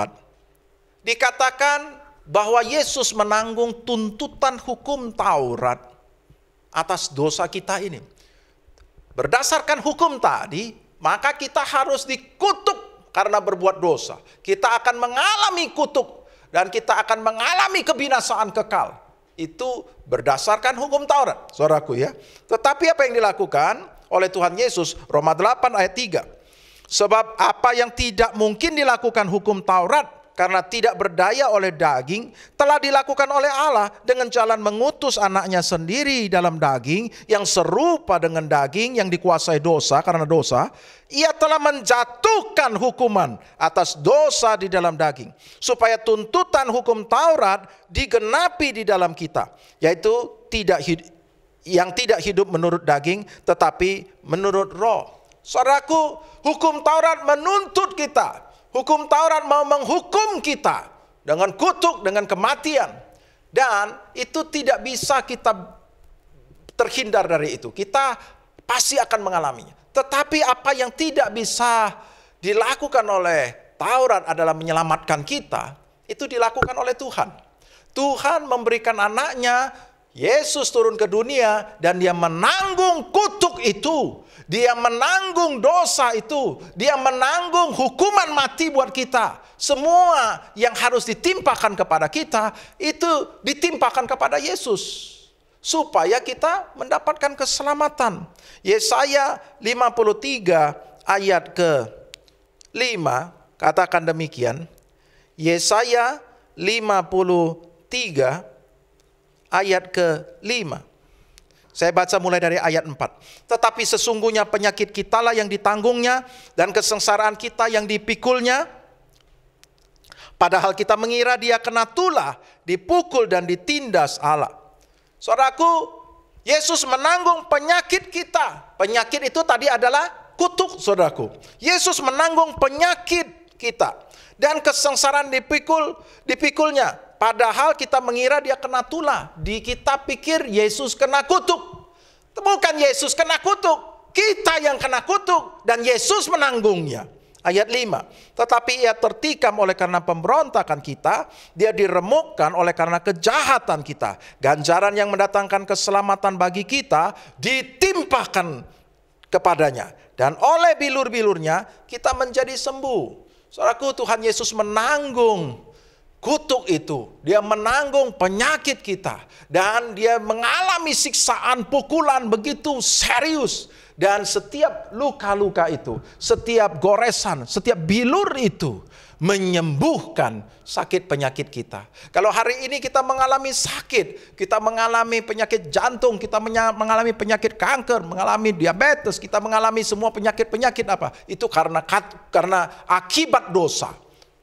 dikatakan bahwa Yesus menanggung tuntutan hukum Taurat atas dosa kita ini. Berdasarkan hukum tadi, maka kita harus dikutuk karena berbuat dosa. Kita akan mengalami kutuk dan kita akan mengalami kebinasaan kekal. Itu berdasarkan hukum Taurat, saudaraku ya. Tetapi apa yang dilakukan oleh Tuhan Yesus, Roma 8 ayat 3. Sebab apa yang tidak mungkin dilakukan hukum Taurat karena tidak berdaya oleh daging, telah dilakukan oleh Allah dengan jalan mengutus anaknya sendiri dalam daging yang serupa dengan daging yang dikuasai dosa karena dosa. Ia telah menjatuhkan hukuman atas dosa di dalam daging, supaya tuntutan hukum Taurat digenapi di dalam kita, yaitu yang tidak hidup menurut daging tetapi menurut roh. Saudaraku, hukum Taurat menuntut kita. Hukum Taurat mau menghukum kita dengan kutuk, dengan kematian. Dan itu tidak bisa kita terhindar dari itu. Kita pasti akan mengalaminya. Tetapi apa yang tidak bisa dilakukan oleh Taurat adalah menyelamatkan kita. Itu dilakukan oleh Tuhan. Tuhan memberikan anaknya, Yesus turun ke dunia dan dia menanggung kutuk itu. Dia menanggung dosa itu. Dia menanggung hukuman mati buat kita. Semua yang harus ditimpakan kepada kita, itu ditimpakan kepada Yesus. Supaya kita mendapatkan keselamatan. Yesaya 53 ayat ke-5 katakan demikian. Yesaya 53 ayat ke-5. Saya baca mulai dari ayat 4. Tetapi sesungguhnya penyakit kitalah yang ditanggungnya dan kesengsaraan kita yang dipikulnya. Padahal kita mengira dia kena tulah, dipukul dan ditindas Allah. Saudaraku, Yesus menanggung penyakit kita. Penyakit itu tadi adalah kutuk, saudaraku. Yesus menanggung penyakit kita. Dan kesengsaraan dipikulnya. Padahal kita mengira dia kena tulah. Kita pikir Yesus kena kutuk. Bukan Yesus kena kutuk. Kita yang kena kutuk. Dan Yesus menanggungnya. Ayat 5. Tetapi ia tertikam oleh karena pemberontakan kita. Dia diremukkan oleh karena kejahatan kita. Ganjaran yang mendatangkan keselamatan bagi kita ditimpakan kepadanya. Dan oleh bilur-bilurnya kita menjadi sembuh. Saudaraku, Tuhan Yesus menanggung kutuk itu. Dia menanggung penyakit kita. Dan dia mengalami siksaan, pukulan begitu serius. Dan setiap luka-luka itu, setiap goresan, setiap bilur itu menyembuhkan sakit penyakit kita. Kalau hari ini kita mengalami sakit, kita mengalami penyakit jantung, kita mengalami penyakit kanker, mengalami diabetes, kita mengalami semua penyakit-penyakit apa? Itu karena akibat dosa.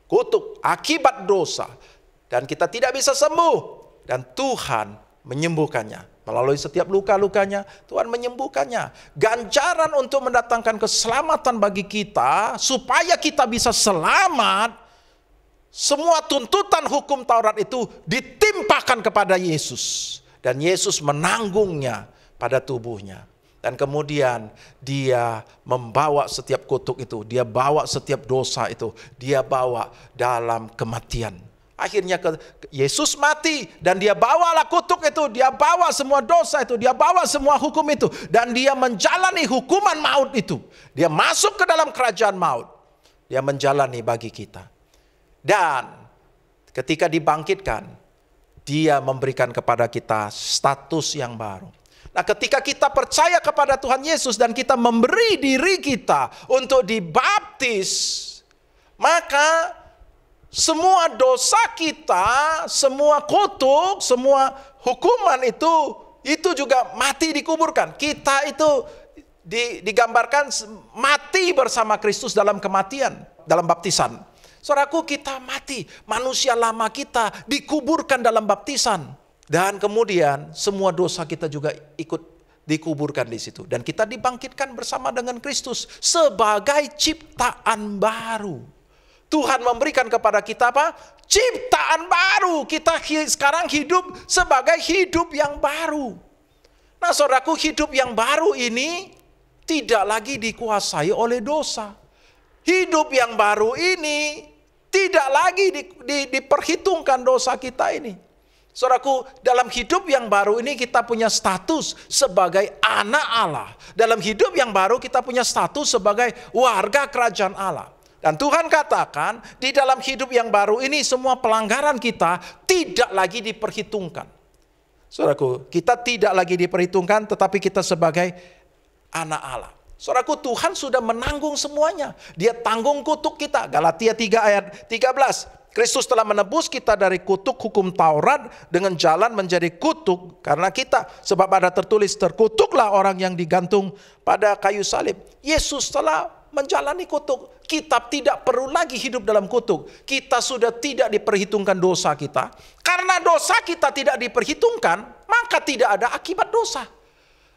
Kutuk akibat dosa. Dan kita tidak bisa sembuh. Dan Tuhan menyembuhkannya. Melalui setiap luka-lukanya, Tuhan menyembuhkannya. Ganjaran untuk mendatangkan keselamatan bagi kita, supaya kita bisa selamat, semua tuntutan hukum Taurat itu ditimpakan kepada Yesus. Dan Yesus menanggungnya pada tubuhnya. Dan kemudian dia membawa setiap kutuk itu, dia bawa setiap dosa itu, dia bawa dalam kematian. Akhirnya Yesus mati dan dia bawalah kutuk itu, dia bawa semua dosa itu, dia bawa semua hukum itu. Dan dia menjalani hukuman maut itu. Dia masuk ke dalam kerajaan maut. Dia menjalani bagi kita. Dan ketika dibangkitkan, dia memberikan kepada kita status yang baru. Nah, ketika kita percaya kepada Tuhan Yesus dan kita memberi diri kita untuk dibaptis, maka semua dosa kita, semua kutuk, semua hukuman itu juga mati dikuburkan. Kita itu digambarkan mati bersama Kristus dalam kematian, dalam baptisan. Saudaraku, kita mati, manusia lama kita dikuburkan dalam baptisan. Dan kemudian semua dosa kita juga ikut dikuburkan di situ. Dan kita dibangkitkan bersama dengan Kristus sebagai ciptaan baru. Tuhan memberikan kepada kita apa? Ciptaan baru. Kita sekarang hidup sebagai hidup yang baru. Nah saudaraku, hidup yang baru ini tidak lagi dikuasai oleh dosa. Hidup yang baru ini tidak lagi diperhitungkan dosa kita ini. Saudaraku, dalam hidup yang baru ini kita punya status sebagai anak Allah. Dalam hidup yang baru kita punya status sebagai warga kerajaan Allah. Dan Tuhan katakan di dalam hidup yang baru ini semua pelanggaran kita tidak lagi diperhitungkan. Saudaraku, kita tidak lagi diperhitungkan tetapi kita sebagai anak Allah. Saudaraku, Tuhan sudah menanggung semuanya. Dia tanggung kutuk kita. Galatia 3 ayat 13. Kristus telah menebus kita dari kutuk hukum Taurat dengan jalan menjadi kutuk karena kita. Sebab ada tertulis, terkutuklah orang yang digantung pada kayu salib. Yesus telah menjalani kutuk. Kita tidak perlu lagi hidup dalam kutuk. Kita sudah tidak diperhitungkan dosa kita. Karena dosa kita tidak diperhitungkan, maka tidak ada akibat dosa.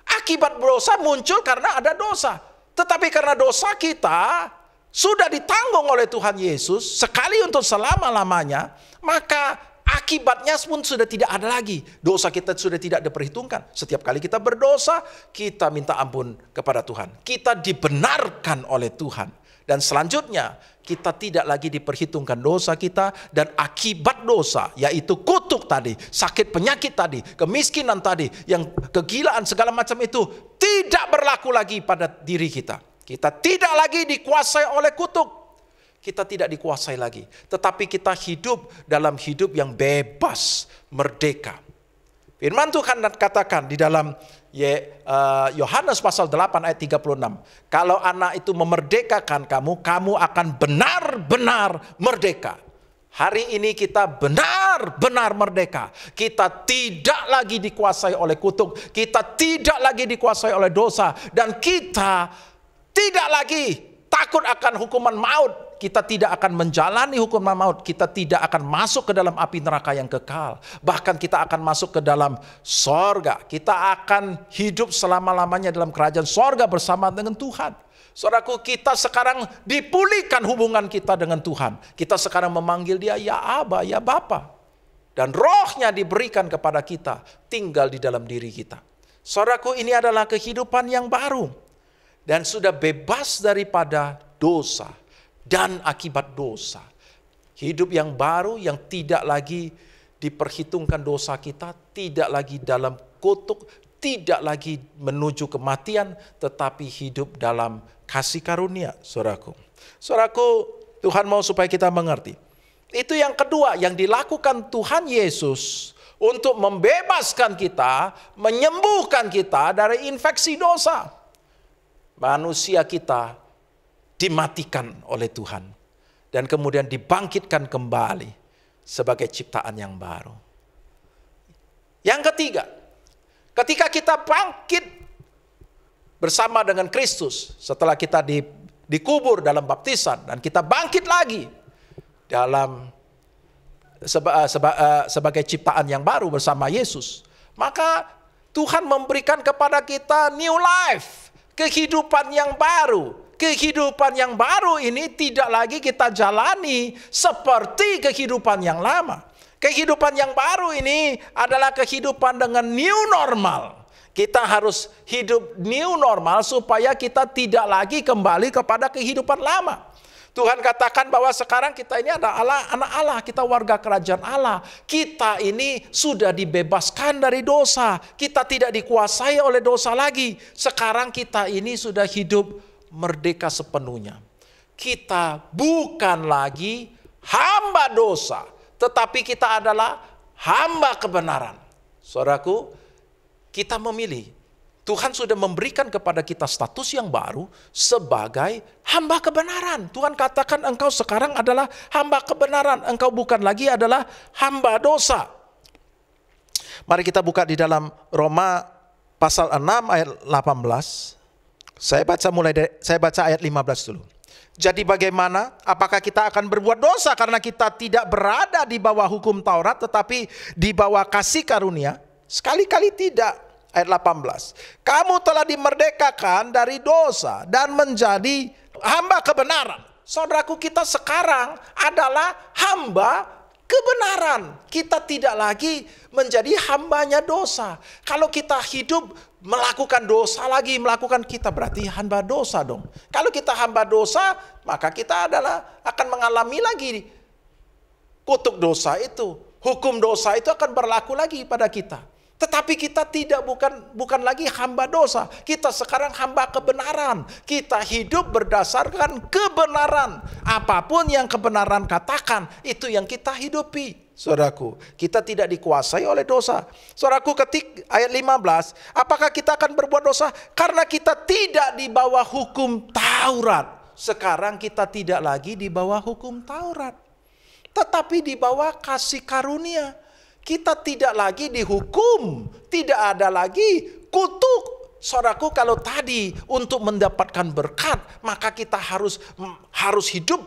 Akibat dosa muncul karena ada dosa. Tetapi karena dosa kita sudah ditanggung oleh Tuhan Yesus sekali untuk selama-lamanya, maka akibatnya pun sudah tidak ada lagi. Dosa kita sudah tidak diperhitungkan. Setiap kali kita berdosa, kita minta ampun kepada Tuhan. Kita dibenarkan oleh Tuhan. Dan selanjutnya, kita tidak lagi diperhitungkan dosa kita dan akibat dosa, yaitu kutuk tadi, sakit penyakit tadi, kemiskinan tadi, yang kegilaan segala macam itu tidak berlaku lagi pada diri kita. Kita tidak lagi dikuasai oleh kutuk. Kita tidak dikuasai lagi. Tetapi kita hidup dalam hidup yang bebas, merdeka. Firman Tuhan katakan di dalam Yohanes pasal 8 ayat 36. Kalau anak itu memerdekakan kamu, kamu akan benar-benar merdeka. Hari ini kita benar-benar merdeka. Kita tidak lagi dikuasai oleh kutuk. Kita tidak lagi dikuasai oleh dosa. Dan kita tidak lagi takut akan hukuman maut. Kita tidak akan menjalani hukuman maut. Kita tidak akan masuk ke dalam api neraka yang kekal. Bahkan kita akan masuk ke dalam sorga. Kita akan hidup selama-lamanya dalam kerajaan sorga bersama dengan Tuhan. Saudaraku, kita sekarang dipulihkan hubungan kita dengan Tuhan. Kita sekarang memanggil dia ya Aba, ya Bapa. Dan rohnya diberikan kepada kita, tinggal di dalam diri kita. Saudaraku, ini adalah kehidupan yang baru. Dan sudah bebas daripada dosa dan akibat dosa. Hidup yang baru yang tidak lagi diperhitungkan dosa kita, tidak lagi dalam kutuk, tidak lagi menuju kematian, tetapi hidup dalam kasih karunia, saudaraku. Saudaraku, Tuhan mau supaya kita mengerti. Itu yang kedua yang dilakukan Tuhan Yesus untuk membebaskan kita, menyembuhkan kita dari infeksi dosa. Manusia kita dimatikan oleh Tuhan dan kemudian dibangkitkan kembali sebagai ciptaan yang baru. Yang ketiga, ketika kita bangkit bersama dengan Kristus setelah kita dikubur dalam baptisan dan kita bangkit lagi dalam sebagai ciptaan yang baru bersama Yesus, maka Tuhan memberikan kepada kita new life, kehidupan yang baru. Kehidupan yang baru ini tidak lagi kita jalani seperti kehidupan yang lama. Kehidupan yang baru ini adalah kehidupan dengan new normal. Kita harus hidup new normal supaya kita tidak lagi kembali kepada kehidupan lama. Tuhan katakan bahwa sekarang kita ini adalah anak Allah, kita warga kerajaan Allah. Kita ini sudah dibebaskan dari dosa. Kita tidak dikuasai oleh dosa lagi. Sekarang kita ini sudah hidup merdeka sepenuhnya. Kita bukan lagi hamba dosa, tetapi kita adalah hamba kebenaran. Saudaraku, kita memilih. Tuhan sudah memberikan kepada kita status yang baru sebagai hamba kebenaran. Tuhan katakan engkau sekarang adalah hamba kebenaran. Engkau bukan lagi adalah hamba dosa. Mari kita buka di dalam Roma pasal 6 ayat 18. Saya baca ayat 15 dulu. Jadi bagaimana? Apakah kita akan berbuat dosa karena kita tidak berada di bawah hukum Taurat tetapi di bawah kasih karunia? Sekali-kali tidak. Ayat 18. Kamu telah dimerdekakan dari dosa dan menjadi hamba kebenaran. saudaraku, kita sekarang adalah hamba kebenaran. Kita tidak lagi menjadi hambanya dosa. Kalau kita hidup melakukan dosa lagi, kita berarti hamba dosa dong. Kalau kita hamba dosa, maka kita akan mengalami lagi kutuk dosa itu. Hukum dosa itu akan berlaku lagi pada kita. Tetapi kita bukan lagi hamba dosa. Kita sekarang hamba kebenaran. Kita hidup berdasarkan kebenaran. Apapun yang kebenaran katakan, itu yang kita hidupi. Saudaraku, kita tidak dikuasai oleh dosa. Saudaraku, ketik ayat 15, apakah kita akan berbuat dosa? Karena kita tidak di bawah hukum Taurat. Sekarang kita tidak lagi di bawah hukum Taurat, tetapi di bawah kasih karunia. Kita tidak lagi dihukum, tidak ada lagi kutuk. Saudaraku, kalau tadi untuk mendapatkan berkat, maka kita harus hidup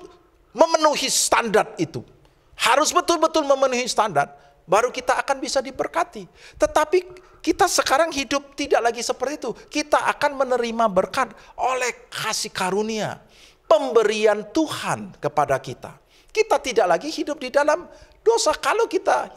memenuhi standar itu. Harus betul-betul memenuhi standar, baru kita akan bisa diberkati. Tetapi kita sekarang hidup tidak lagi seperti itu. Kita akan menerima berkat oleh kasih karunia, pemberian Tuhan kepada kita. Kita tidak lagi hidup di dalam dosa. Kalau kita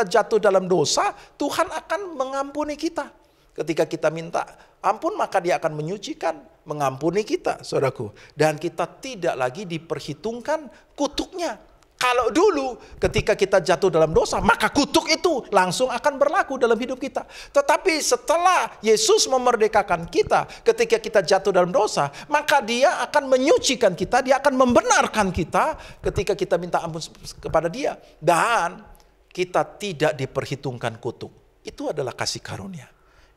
jatuh dalam dosa, Tuhan akan mengampuni kita. Ketika kita minta ampun, maka Dia akan menyucikan, mengampuni kita, saudaraku. Dan kita tidak lagi diperhitungkan kutuknya. Kalau dulu ketika kita jatuh dalam dosa, maka kutuk itu langsung akan berlaku dalam hidup kita. Tetapi setelah Yesus memerdekakan kita, ketika kita jatuh dalam dosa, maka Dia akan menyucikan kita, Dia akan membenarkan kita ketika kita minta ampun kepada Dia. Dan kita tidak diperhitungkan kutuk. Itu adalah kasih karunia.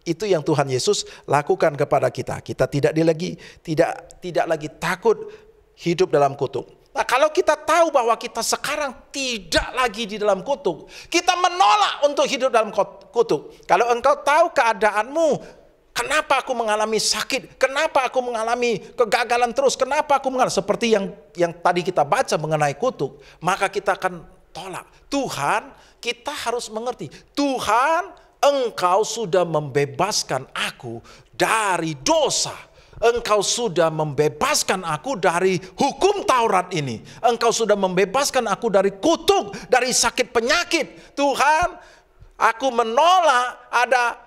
Itu yang Tuhan Yesus lakukan kepada kita. Kita tidak lagi takut hidup dalam kutuk. Nah, kalau kita tahu bahwa kita sekarang tidak lagi di dalam kutuk, kita menolak untuk hidup dalam kutuk. Kalau engkau tahu keadaanmu, kenapa aku mengalami sakit, kenapa aku mengalami kegagalan terus, kenapa aku mengalami seperti yang tadi kita baca mengenai kutuk, maka kita akan tolak. Tuhan, kita harus mengerti, Tuhan, Engkau sudah membebaskan aku dari dosa. Engkau sudah membebaskan aku dari hukum Taurat ini. Engkau sudah membebaskan aku dari kutuk, dari sakit penyakit. Tuhan, aku menolak ada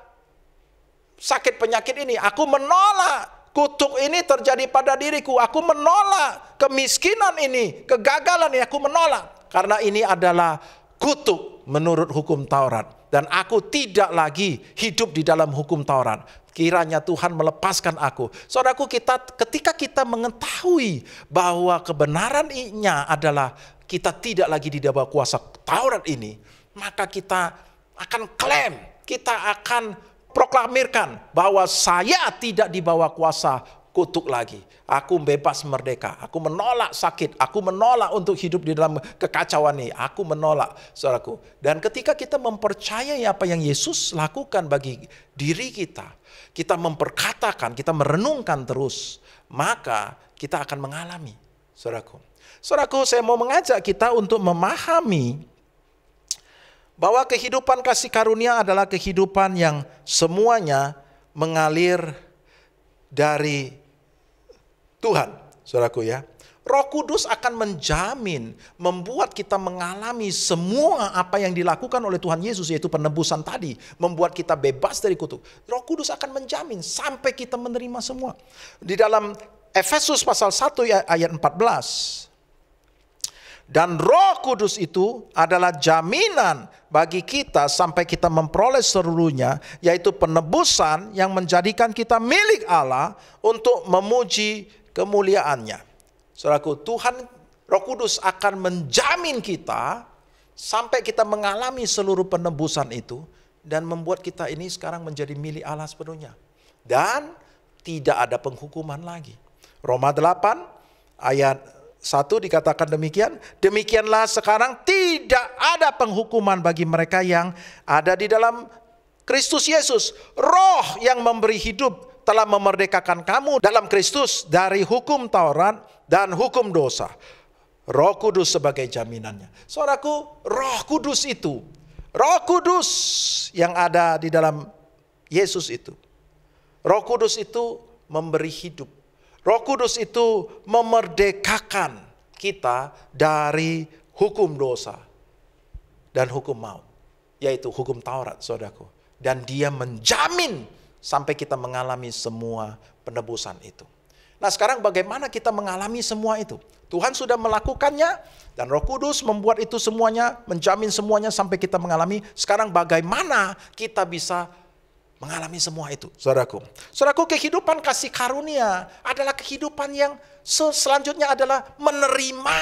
sakit penyakit ini. Aku menolak kutuk ini terjadi pada diriku. Aku menolak kemiskinan ini, kegagalan ini. Aku menolak. Karena ini adalah kutuk menurut hukum Taurat. Dan aku tidak lagi hidup di dalam hukum Taurat. Kiranya Tuhan melepaskan aku. Saudaraku, ketika kita mengetahui bahwa kebenarannya adalah kita tidak lagi di bawah kuasa Taurat ini, maka kita akan klaim, kita akan proklamirkan bahwa saya tidak di bawah kuasa kutuk lagi. Aku bebas merdeka. Aku menolak sakit. Aku menolak untuk hidup di dalam kekacauan ini. Aku menolak, saudaraku. Dan ketika kita mempercayai apa yang Yesus lakukan bagi diri kita, kita memperkatakan, kita merenungkan terus, maka kita akan mengalami, saudaraku. Saudaraku, saya mau mengajak kita untuk memahami bahwa kehidupan kasih karunia adalah kehidupan yang semuanya mengalir dari Tuhan, saudaraku ya. Roh Kudus akan menjamin, membuat kita mengalami semua apa yang dilakukan oleh Tuhan Yesus, yaitu penebusan tadi, membuat kita bebas dari kutuk. Roh Kudus akan menjamin sampai kita menerima semua. Di dalam Efesus pasal 1 ayat 14. Dan Roh Kudus itu adalah jaminan bagi kita sampai kita memperoleh seluruhnya, yaitu penebusan yang menjadikan kita milik Allah untuk memuji kemuliaannya. Saudaraku, Tuhan Roh Kudus akan menjamin kita sampai kita mengalami seluruh penebusan itu dan membuat kita ini sekarang menjadi milik Allah sepenuhnya. Dan tidak ada penghukuman lagi. Roma 8 ayat 1 dikatakan demikian. Demikianlah sekarang tidak ada penghukuman bagi mereka yang ada di dalam Kristus Yesus. Roh yang memberi hidup telah memerdekakan kamu dalam Kristus dari hukum Taurat dan hukum dosa. Roh Kudus sebagai jaminannya. Saudaraku, Roh Kudus itu, Roh Kudus yang ada di dalam Yesus itu, Roh Kudus itu memberi hidup. Roh Kudus itu memerdekakan kita dari hukum dosa dan hukum maut, yaitu hukum Taurat, saudaraku. Dan dia menjamin sampai kita mengalami semua penebusan itu. Nah, sekarang bagaimana kita mengalami semua itu? Tuhan sudah melakukannya dan Roh Kudus membuat itu semuanya, menjamin semuanya sampai kita mengalami. Sekarang bagaimana kita bisa mengalami semua itu, saudaraku? Saudaraku, kehidupan kasih karunia adalah kehidupan yang selanjutnya adalah menerima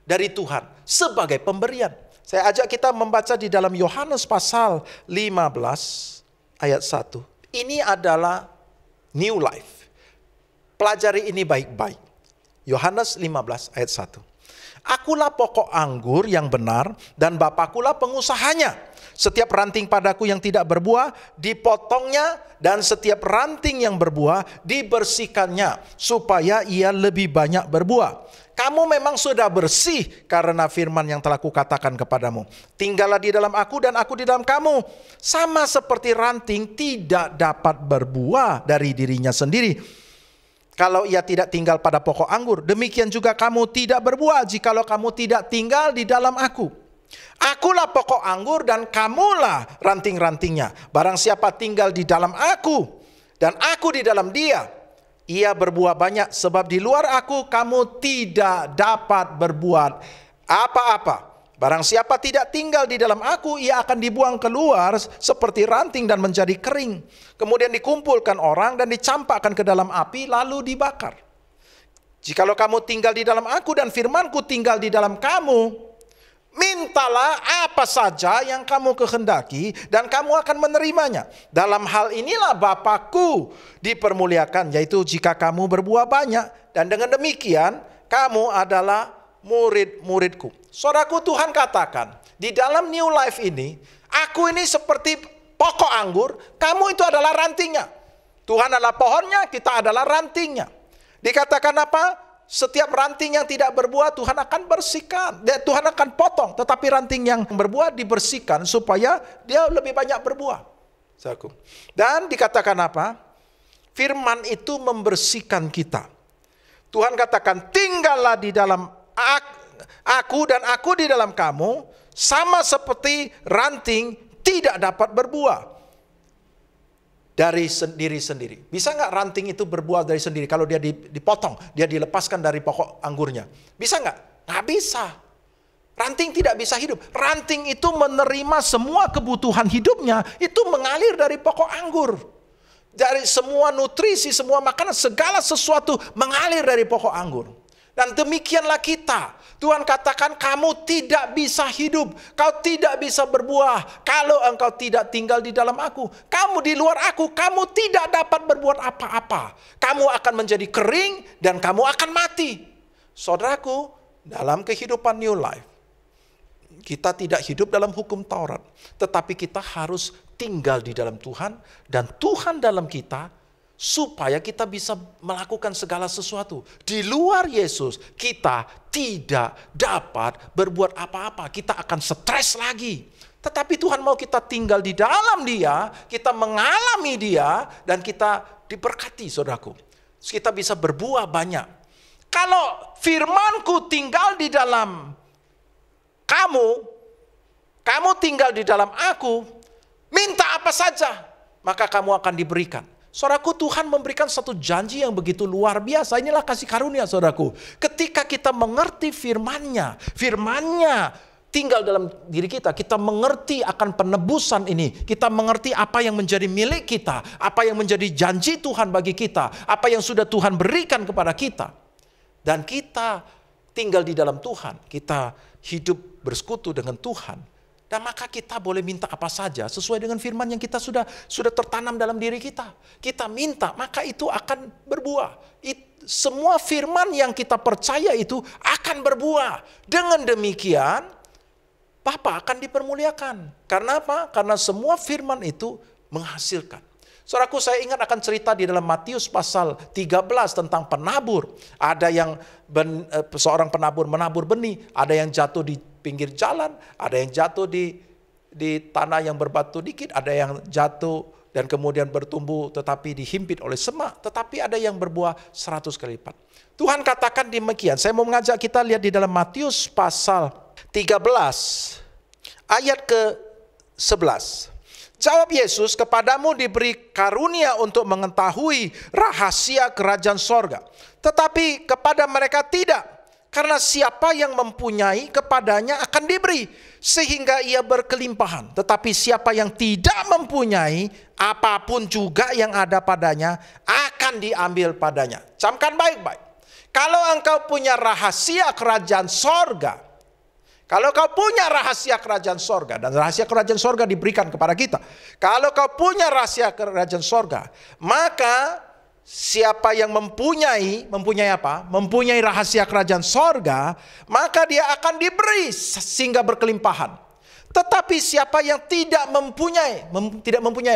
dari Tuhan sebagai pemberian. Saya ajak kita membaca di dalam Yohanes pasal 15 ayat 1. Ini adalah new life. Pelajari ini baik-baik. Yohanes 15 ayat 1. Akulah pokok anggur yang benar dan Bapakulah pengusahanya. Setiap ranting padaku yang tidak berbuah dipotongnya, dan setiap ranting yang berbuah dibersihkannya supaya ia lebih banyak berbuah. Kamu memang sudah bersih karena firman yang telah kukatakan kepadamu. Tinggallah di dalam aku dan aku di dalam kamu. Sama seperti ranting tidak dapat berbuah dari dirinya sendiri kalau ia tidak tinggal pada pokok anggur, demikian juga kamu tidak berbuah jikalau kamu tidak tinggal di dalam aku. Akulah pokok anggur dan kamulah ranting-rantingnya. Barang siapa tinggal di dalam aku dan aku di dalam dia, ia berbuah banyak, sebab di luar aku kamu tidak dapat berbuat apa-apa. Barang siapa tidak tinggal di dalam aku, ia akan dibuang keluar seperti ranting dan menjadi kering. Kemudian dikumpulkan orang dan dicampakkan ke dalam api lalu dibakar. Jikalau kamu tinggal di dalam aku dan firmanku tinggal di dalam kamu, mintalah apa saja yang kamu kehendaki dan kamu akan menerimanya. Dalam hal inilah Bapakku dipermuliakan, yaitu jika kamu berbuah banyak, dan dengan demikian kamu adalah murid-muridku. Saudaraku, Tuhan katakan di dalam new life ini, aku ini seperti pokok anggur, kamu itu adalah rantingnya. Tuhan adalah pohonnya, kita adalah rantingnya. Dikatakan apa? Setiap ranting yang tidak berbuah Tuhan akan bersihkan, Tuhan akan potong. Tetapi ranting yang berbuah dibersihkan supaya dia lebih banyak berbuah. Dan dikatakan apa? Firman itu membersihkan kita. Tuhan katakan, tinggallah di dalam aku dan aku di dalam kamu, sama seperti ranting tidak dapat berbuah dari sendiri sendiri. Bisa nggak ranting itu berbuah dari sendiri? Kalau dia dipotong, dia dilepaskan dari pokok anggurnya. Bisa nggak? Nggak bisa. Ranting tidak bisa hidup. Ranting itu menerima semua kebutuhan hidupnya, itu mengalir dari pokok anggur. Dari semua nutrisi, semua makanan, segala sesuatu mengalir dari pokok anggur. Dan demikianlah kita. Tuhan katakan kamu tidak bisa hidup, kau tidak bisa berbuah kalau engkau tidak tinggal di dalam aku. Kamu di luar aku, kamu tidak dapat berbuat apa-apa. Kamu akan menjadi kering dan kamu akan mati. Saudaraku, dalam kehidupan new life, kita tidak hidup dalam hukum Taurat, tetapi kita harus tinggal di dalam Tuhan dan Tuhan dalam kita, supaya kita bisa melakukan segala sesuatu. Di luar Yesus, kita tidak dapat berbuat apa-apa. Kita akan stres lagi. Tetapi Tuhan mau kita tinggal di dalam Dia, kita mengalami Dia, dan kita diberkati, saudaraku. Kita bisa berbuah banyak. Kalau firmanku tinggal di dalam kamu, kamu tinggal di dalam aku, minta apa saja, maka kamu akan diberikan. Saudaraku, Tuhan memberikan satu janji yang begitu luar biasa. Inilah kasih karunia, saudaraku. Ketika kita mengerti firman-Nya, firman-Nya tinggal dalam diri kita, kita mengerti akan penebusan ini. Kita mengerti apa yang menjadi milik kita, apa yang menjadi janji Tuhan bagi kita, apa yang sudah Tuhan berikan kepada kita. Dan kita tinggal di dalam Tuhan, kita hidup bersekutu dengan Tuhan. Dan maka kita boleh minta apa saja sesuai dengan firman yang kita sudah tertanam dalam diri kita. Kita minta, maka itu akan berbuah. Semua firman yang kita percaya itu akan berbuah. Dengan demikian, Bapa akan dipermuliakan. Karena apa? Karena semua firman itu menghasilkan. Saudaraku, saya ingat akan cerita di dalam Matius pasal 13 tentang penabur. Ada yang seorang penabur menabur benih, ada yang jatuh di pinggir jalan, ada yang jatuh di tanah yang berbatu dikit, ada yang jatuh dan kemudian bertumbuh tetapi dihimpit oleh semak, tetapi ada yang berbuah 100 kali lipat. Tuhan katakan demikian. Saya mau mengajak kita lihat di dalam Matius pasal 13 ayat ke-11. Jawab Yesus, kepadamu diberi karunia untuk mengetahui rahasia kerajaan sorga, tetapi kepada mereka tidak. Karena siapa yang mempunyai kepadanya akan diberi, sehingga ia berkelimpahan. Tetapi siapa yang tidak mempunyai, apapun juga yang ada padanya akan diambil padanya. Camkan baik-baik. Kalau engkau punya rahasia kerajaan sorga, kalau kau punya rahasia kerajaan sorga, dan rahasia kerajaan sorga diberikan kepada kita. Kalau kau punya rahasia kerajaan sorga, maka siapa yang mempunyai apa? Mempunyai rahasia kerajaan sorga, maka dia akan diberi sehingga berkelimpahan. Tetapi siapa yang tidak mempunyai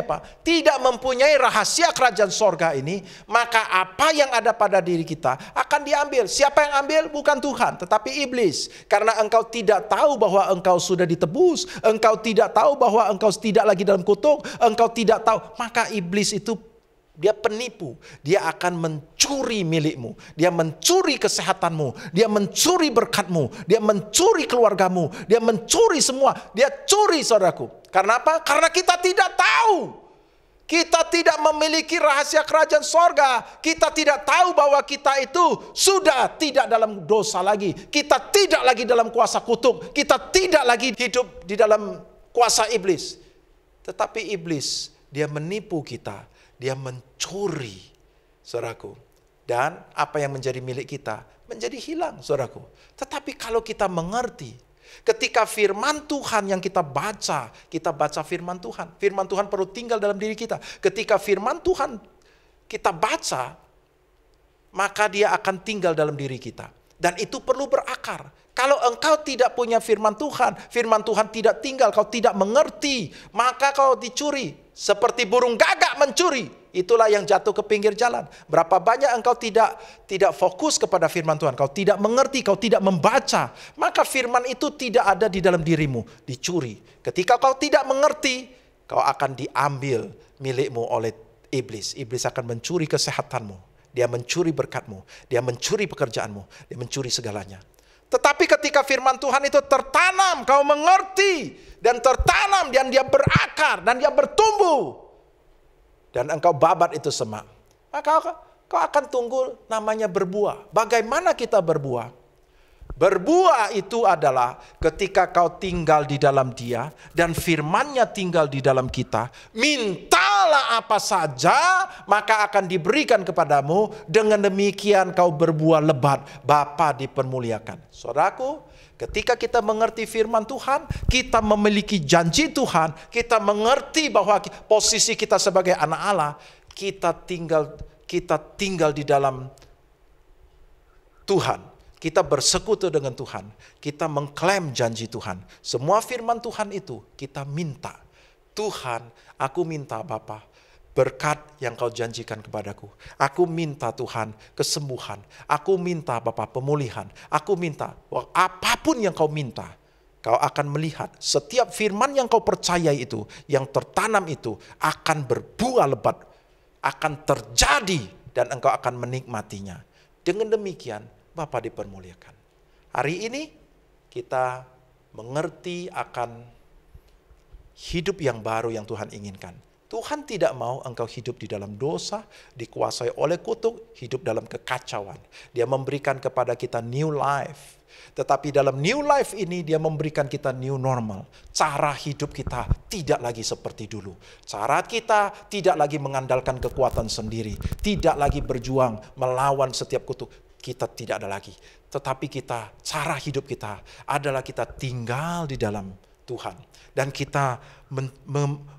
apa? Tidak mempunyai rahasia kerajaan sorga ini, maka apa yang ada pada diri kita akan diambil. Siapa yang ambil? Bukan Tuhan, tetapi iblis. Karena engkau tidak tahu bahwa engkau sudah ditebus, engkau tidak tahu bahwa engkau tidak lagi dalam kutuk, engkau tidak tahu, maka iblis itu dia penipu, dia akan mencuri milikmu, dia mencuri kesehatanmu, dia mencuri berkatmu, dia mencuri keluargamu, dia mencuri semua, dia curi saudaraku. Karena apa? Karena kita tidak tahu. Kita tidak memiliki rahasia kerajaan sorga. Kita tidak tahu bahwa kita itu sudah tidak dalam dosa lagi. Kita tidak lagi dalam kuasa kutuk. Kita tidak lagi hidup di dalam kuasa iblis. Tetapi iblis, dia menipu kita. Dia mencuri, saudaraku. Dan apa yang menjadi milik kita menjadi hilang, saudaraku. Tetapi kalau kita mengerti, ketika firman Tuhan yang kita baca firman Tuhan. Firman Tuhan perlu tinggal dalam diri kita. Ketika firman Tuhan kita baca, maka dia akan tinggal dalam diri kita. Dan itu perlu berakar. Kalau engkau tidak punya firman Tuhan tidak tinggal, kau tidak mengerti, maka kau dicuri. Seperti burung gagak mencuri, itulah yang jatuh ke pinggir jalan. Berapa banyak engkau tidak fokus kepada firman Tuhan, kau tidak mengerti, kau tidak membaca, maka firman itu tidak ada di dalam dirimu, dicuri. Ketika kau tidak mengerti, kau akan diambil milikmu oleh iblis. Iblis akan mencuri kesehatanmu, dia mencuri berkatmu, dia mencuri pekerjaanmu, dia mencuri segalanya. Tetapi ketika firman Tuhan itu tertanam, kau mengerti dan tertanam, dan dia berakar dan dia bertumbuh, dan engkau babat itu semak, maka kau akan tunggu namanya berbuah. Bagaimana kita berbuah? Berbuah itu adalah ketika kau tinggal di dalam dia dan firman-Nya tinggal di dalam kita. Mintalah apa saja, maka akan diberikan kepadamu. Dengan demikian kau berbuah lebat, Bapa dipermuliakan. Saudaraku, ketika kita mengerti firman Tuhan, kita memiliki janji Tuhan, kita mengerti bahwa posisi kita sebagai anak Allah, kita tinggal di dalam Tuhan. Kita bersekutu dengan Tuhan, kita mengklaim janji Tuhan. Semua firman Tuhan itu kita minta. Tuhan, aku minta Bapa, berkat yang kau janjikan kepadaku. Aku minta Tuhan kesembuhan. Aku minta Bapa pemulihan. Aku minta apapun yang kau minta, kau akan melihat setiap firman yang kau percayai itu, yang tertanam itu akan berbuah lebat, akan terjadi dan engkau akan menikmatinya. Dengan demikian Bapa dipermuliakan. Hari ini kita mengerti akan hidup yang baru yang Tuhan inginkan. Tuhan tidak mau engkau hidup di dalam dosa, dikuasai oleh kutuk, hidup dalam kekacauan. Dia memberikan kepada kita new life. Tetapi dalam new life ini dia memberikan kita new normal. Cara hidup kita tidak lagi seperti dulu. Cara kita tidak lagi mengandalkan kekuatan sendiri. Tidak lagi berjuang melawan setiap kutuk. Kita tidak ada lagi. Tetapi cara hidup kita adalah kita tinggal di dalam Tuhan. Dan kita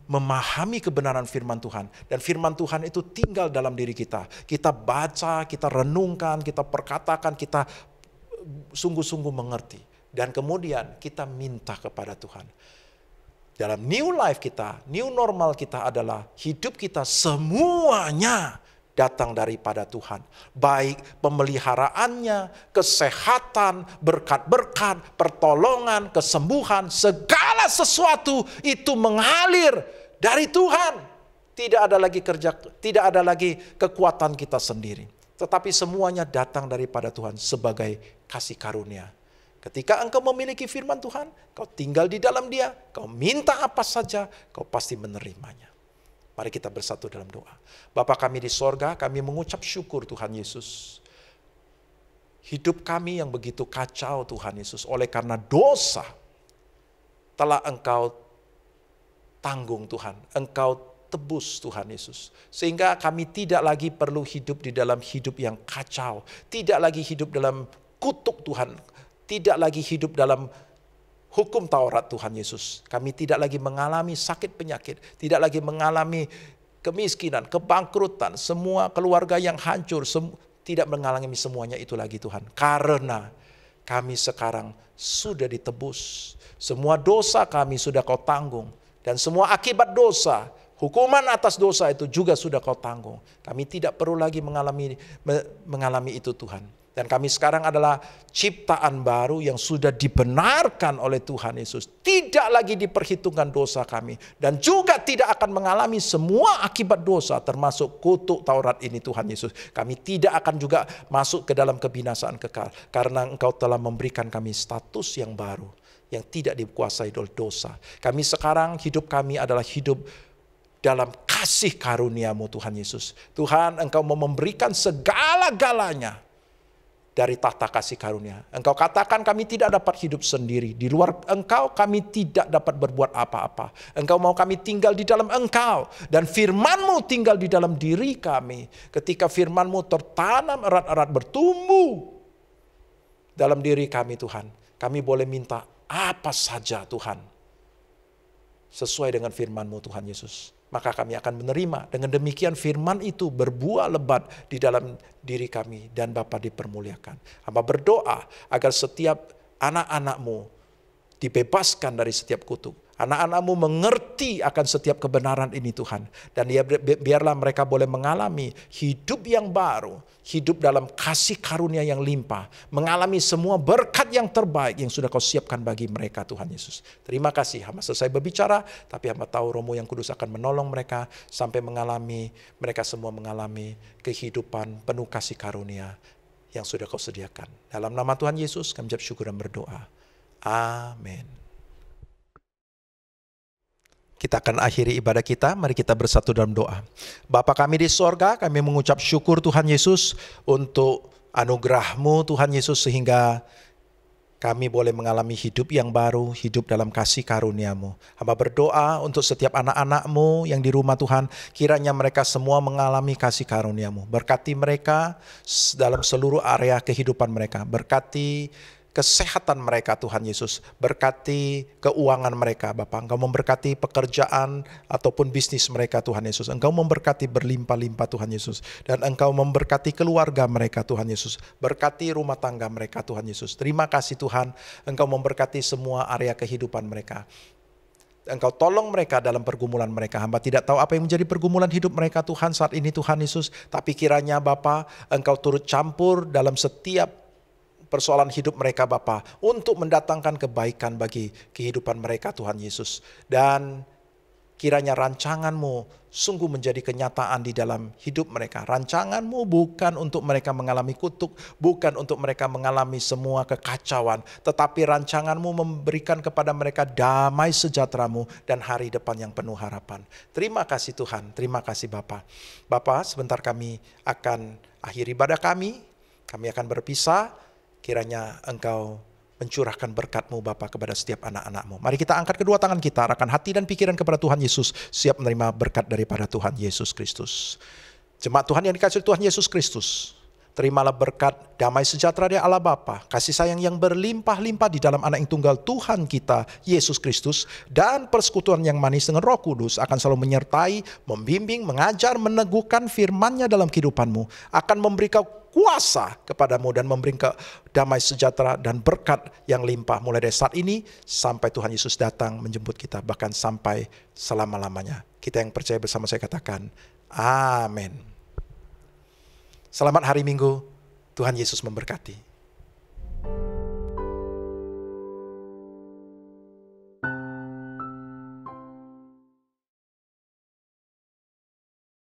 memahami kebenaran firman Tuhan. Dan firman Tuhan itu tinggal dalam diri kita. Kita baca, kita renungkan, kita perkatakan, kita sungguh-sungguh mengerti. Dan kemudian kita minta kepada Tuhan. Dalam new life kita, new normal kita adalah hidup kita semuanya datang daripada Tuhan. Baik pemeliharaannya, kesehatan, berkat-berkat, pertolongan, kesembuhan, segala sesuatu itu mengalir dari Tuhan. Tidak ada lagi kerja, tidak ada lagi kekuatan kita sendiri. Tetapi semuanya datang daripada Tuhan sebagai kasih karunia. Ketika engkau memiliki firman Tuhan, kau tinggal di dalam Dia, kau minta apa saja, kau pasti menerimanya. Mari kita bersatu dalam doa. Bapa kami di sorga, kami mengucap syukur Tuhan Yesus. Hidup kami yang begitu kacau Tuhan Yesus, oleh karena dosa telah Engkau tanggung Tuhan. Engkau tebus Tuhan Yesus. Sehingga kami tidak lagi perlu hidup di dalam hidup yang kacau. Tidak lagi hidup dalam kutuk Tuhan. Tidak lagi hidup dalam hukum Taurat Tuhan Yesus. Kami tidak lagi mengalami sakit penyakit. Tidak lagi mengalami kemiskinan, kebangkrutan, semua keluarga yang hancur. Tidak mengalami semuanya itu lagi Tuhan. Karena kami sekarang sudah ditebus. Semua dosa kami sudah Kau tanggung. Dan semua akibat dosa, hukuman atas dosa itu juga sudah Kau tanggung. Kami tidak perlu lagi mengalami itu Tuhan. Dan kami sekarang adalah ciptaan baru yang sudah dibenarkan oleh Tuhan Yesus. Tidak lagi diperhitungkan dosa kami. Dan juga tidak akan mengalami semua akibat dosa termasuk kutuk Taurat ini Tuhan Yesus. Kami tidak akan juga masuk ke dalam kebinasaan kekal. Karena Engkau telah memberikan kami status yang baru. Yang tidak dikuasai oleh dosa. Kami sekarang hidup kami adalah hidup dalam kasih karunia-Mu Tuhan Yesus. Tuhan, Engkau mau memberikan segala-galanya dari tahta kasih karunia. Engkau katakan kami tidak dapat hidup sendiri. Di luar Engkau kami tidak dapat berbuat apa-apa. Engkau mau kami tinggal di dalam Engkau. Dan firman-Mu tinggal di dalam diri kami. Ketika firman-Mu tertanam erat-erat bertumbuh dalam diri kami Tuhan. Kami boleh minta apa saja Tuhan. Sesuai dengan firman-Mu Tuhan Yesus. Maka kami akan menerima. Dengan demikian firman itu berbuah lebat di dalam diri kami. Dan Bapa dipermuliakan. Hamba berdoa agar setiap anak-anak-Mu dibebaskan dari setiap kutuk. Anak-anak-Mu mengerti akan setiap kebenaran ini Tuhan. Dan biarlah mereka boleh mengalami hidup yang baru. Hidup dalam kasih karunia yang limpah. Mengalami semua berkat yang terbaik yang sudah Kau siapkan bagi mereka Tuhan Yesus. Terima kasih. Hamba selesai berbicara. Tapi hamba tahu Roh-Mu yang Kudus akan menolong mereka. Sampai mereka semua mengalami kehidupan penuh kasih karunia yang sudah Kau sediakan. Dalam nama Tuhan Yesus kami ucap syukur dan berdoa. Amin. Kita akan akhiri ibadah kita, mari kita bersatu dalam doa. Bapa kami di sorga, kami mengucap syukur Tuhan Yesus untuk anugerah-Mu Tuhan Yesus sehingga kami boleh mengalami hidup yang baru, hidup dalam kasih karunia-Mu. Hamba berdoa untuk setiap anak-anak-Mu yang di rumah Tuhan, kiranya mereka semua mengalami kasih karunia-Mu. Berkati mereka dalam seluruh area kehidupan mereka. Berkati kesehatan mereka Tuhan Yesus. Berkati keuangan mereka Bapak. Engkau memberkati pekerjaan ataupun bisnis mereka Tuhan Yesus. Engkau memberkati berlimpah-limpah Tuhan Yesus. Dan Engkau memberkati keluarga mereka Tuhan Yesus. Berkati rumah tangga mereka Tuhan Yesus. Terima kasih Tuhan. Engkau memberkati semua area kehidupan mereka. Engkau tolong mereka dalam pergumulan mereka. Hamba tidak tahu apa yang menjadi pergumulan hidup mereka Tuhan saat ini Tuhan Yesus. Tapi kiranya Bapa, Engkau turut campur dalam setiap persoalan hidup mereka Bapa, untuk mendatangkan kebaikan bagi kehidupan mereka Tuhan Yesus. Dan kiranya rancangan-Mu sungguh menjadi kenyataan di dalam hidup mereka. Rancangan-Mu bukan untuk mereka mengalami kutuk, bukan untuk mereka mengalami semua kekacauan, tetapi rancangan-Mu memberikan kepada mereka damai sejahtera-Mu dan hari depan yang penuh harapan. Terima kasih Tuhan, terima kasih Bapa. Bapa, sebentar kami akan akhiri ibadah kami akan berpisah. Kiranya Engkau mencurahkan berkat-Mu Bapa kepada setiap anak-anak-Mu. Mari kita angkat kedua tangan kita, arahkan hati dan pikiran kepada Tuhan Yesus, siap menerima berkat daripada Tuhan Yesus Kristus. Jemaat Tuhan yang dikasihi Tuhan Yesus Kristus, terimalah berkat damai sejahtera dari Allah Bapa, kasih sayang yang berlimpah-limpah di dalam Anak yang tunggal Tuhan kita Yesus Kristus, dan persekutuan yang manis dengan Roh Kudus akan selalu menyertai, membimbing, mengajar, meneguhkan firman-Nya dalam kehidupanmu, akan memberi kuasa kepadamu dan memberi damai sejahtera dan berkat yang limpah mulai dari saat ini sampai Tuhan Yesus datang menjemput kita, bahkan sampai selama-lamanya. Kita yang percaya bersama saya katakan amin. Selamat hari Minggu, Tuhan Yesus memberkati.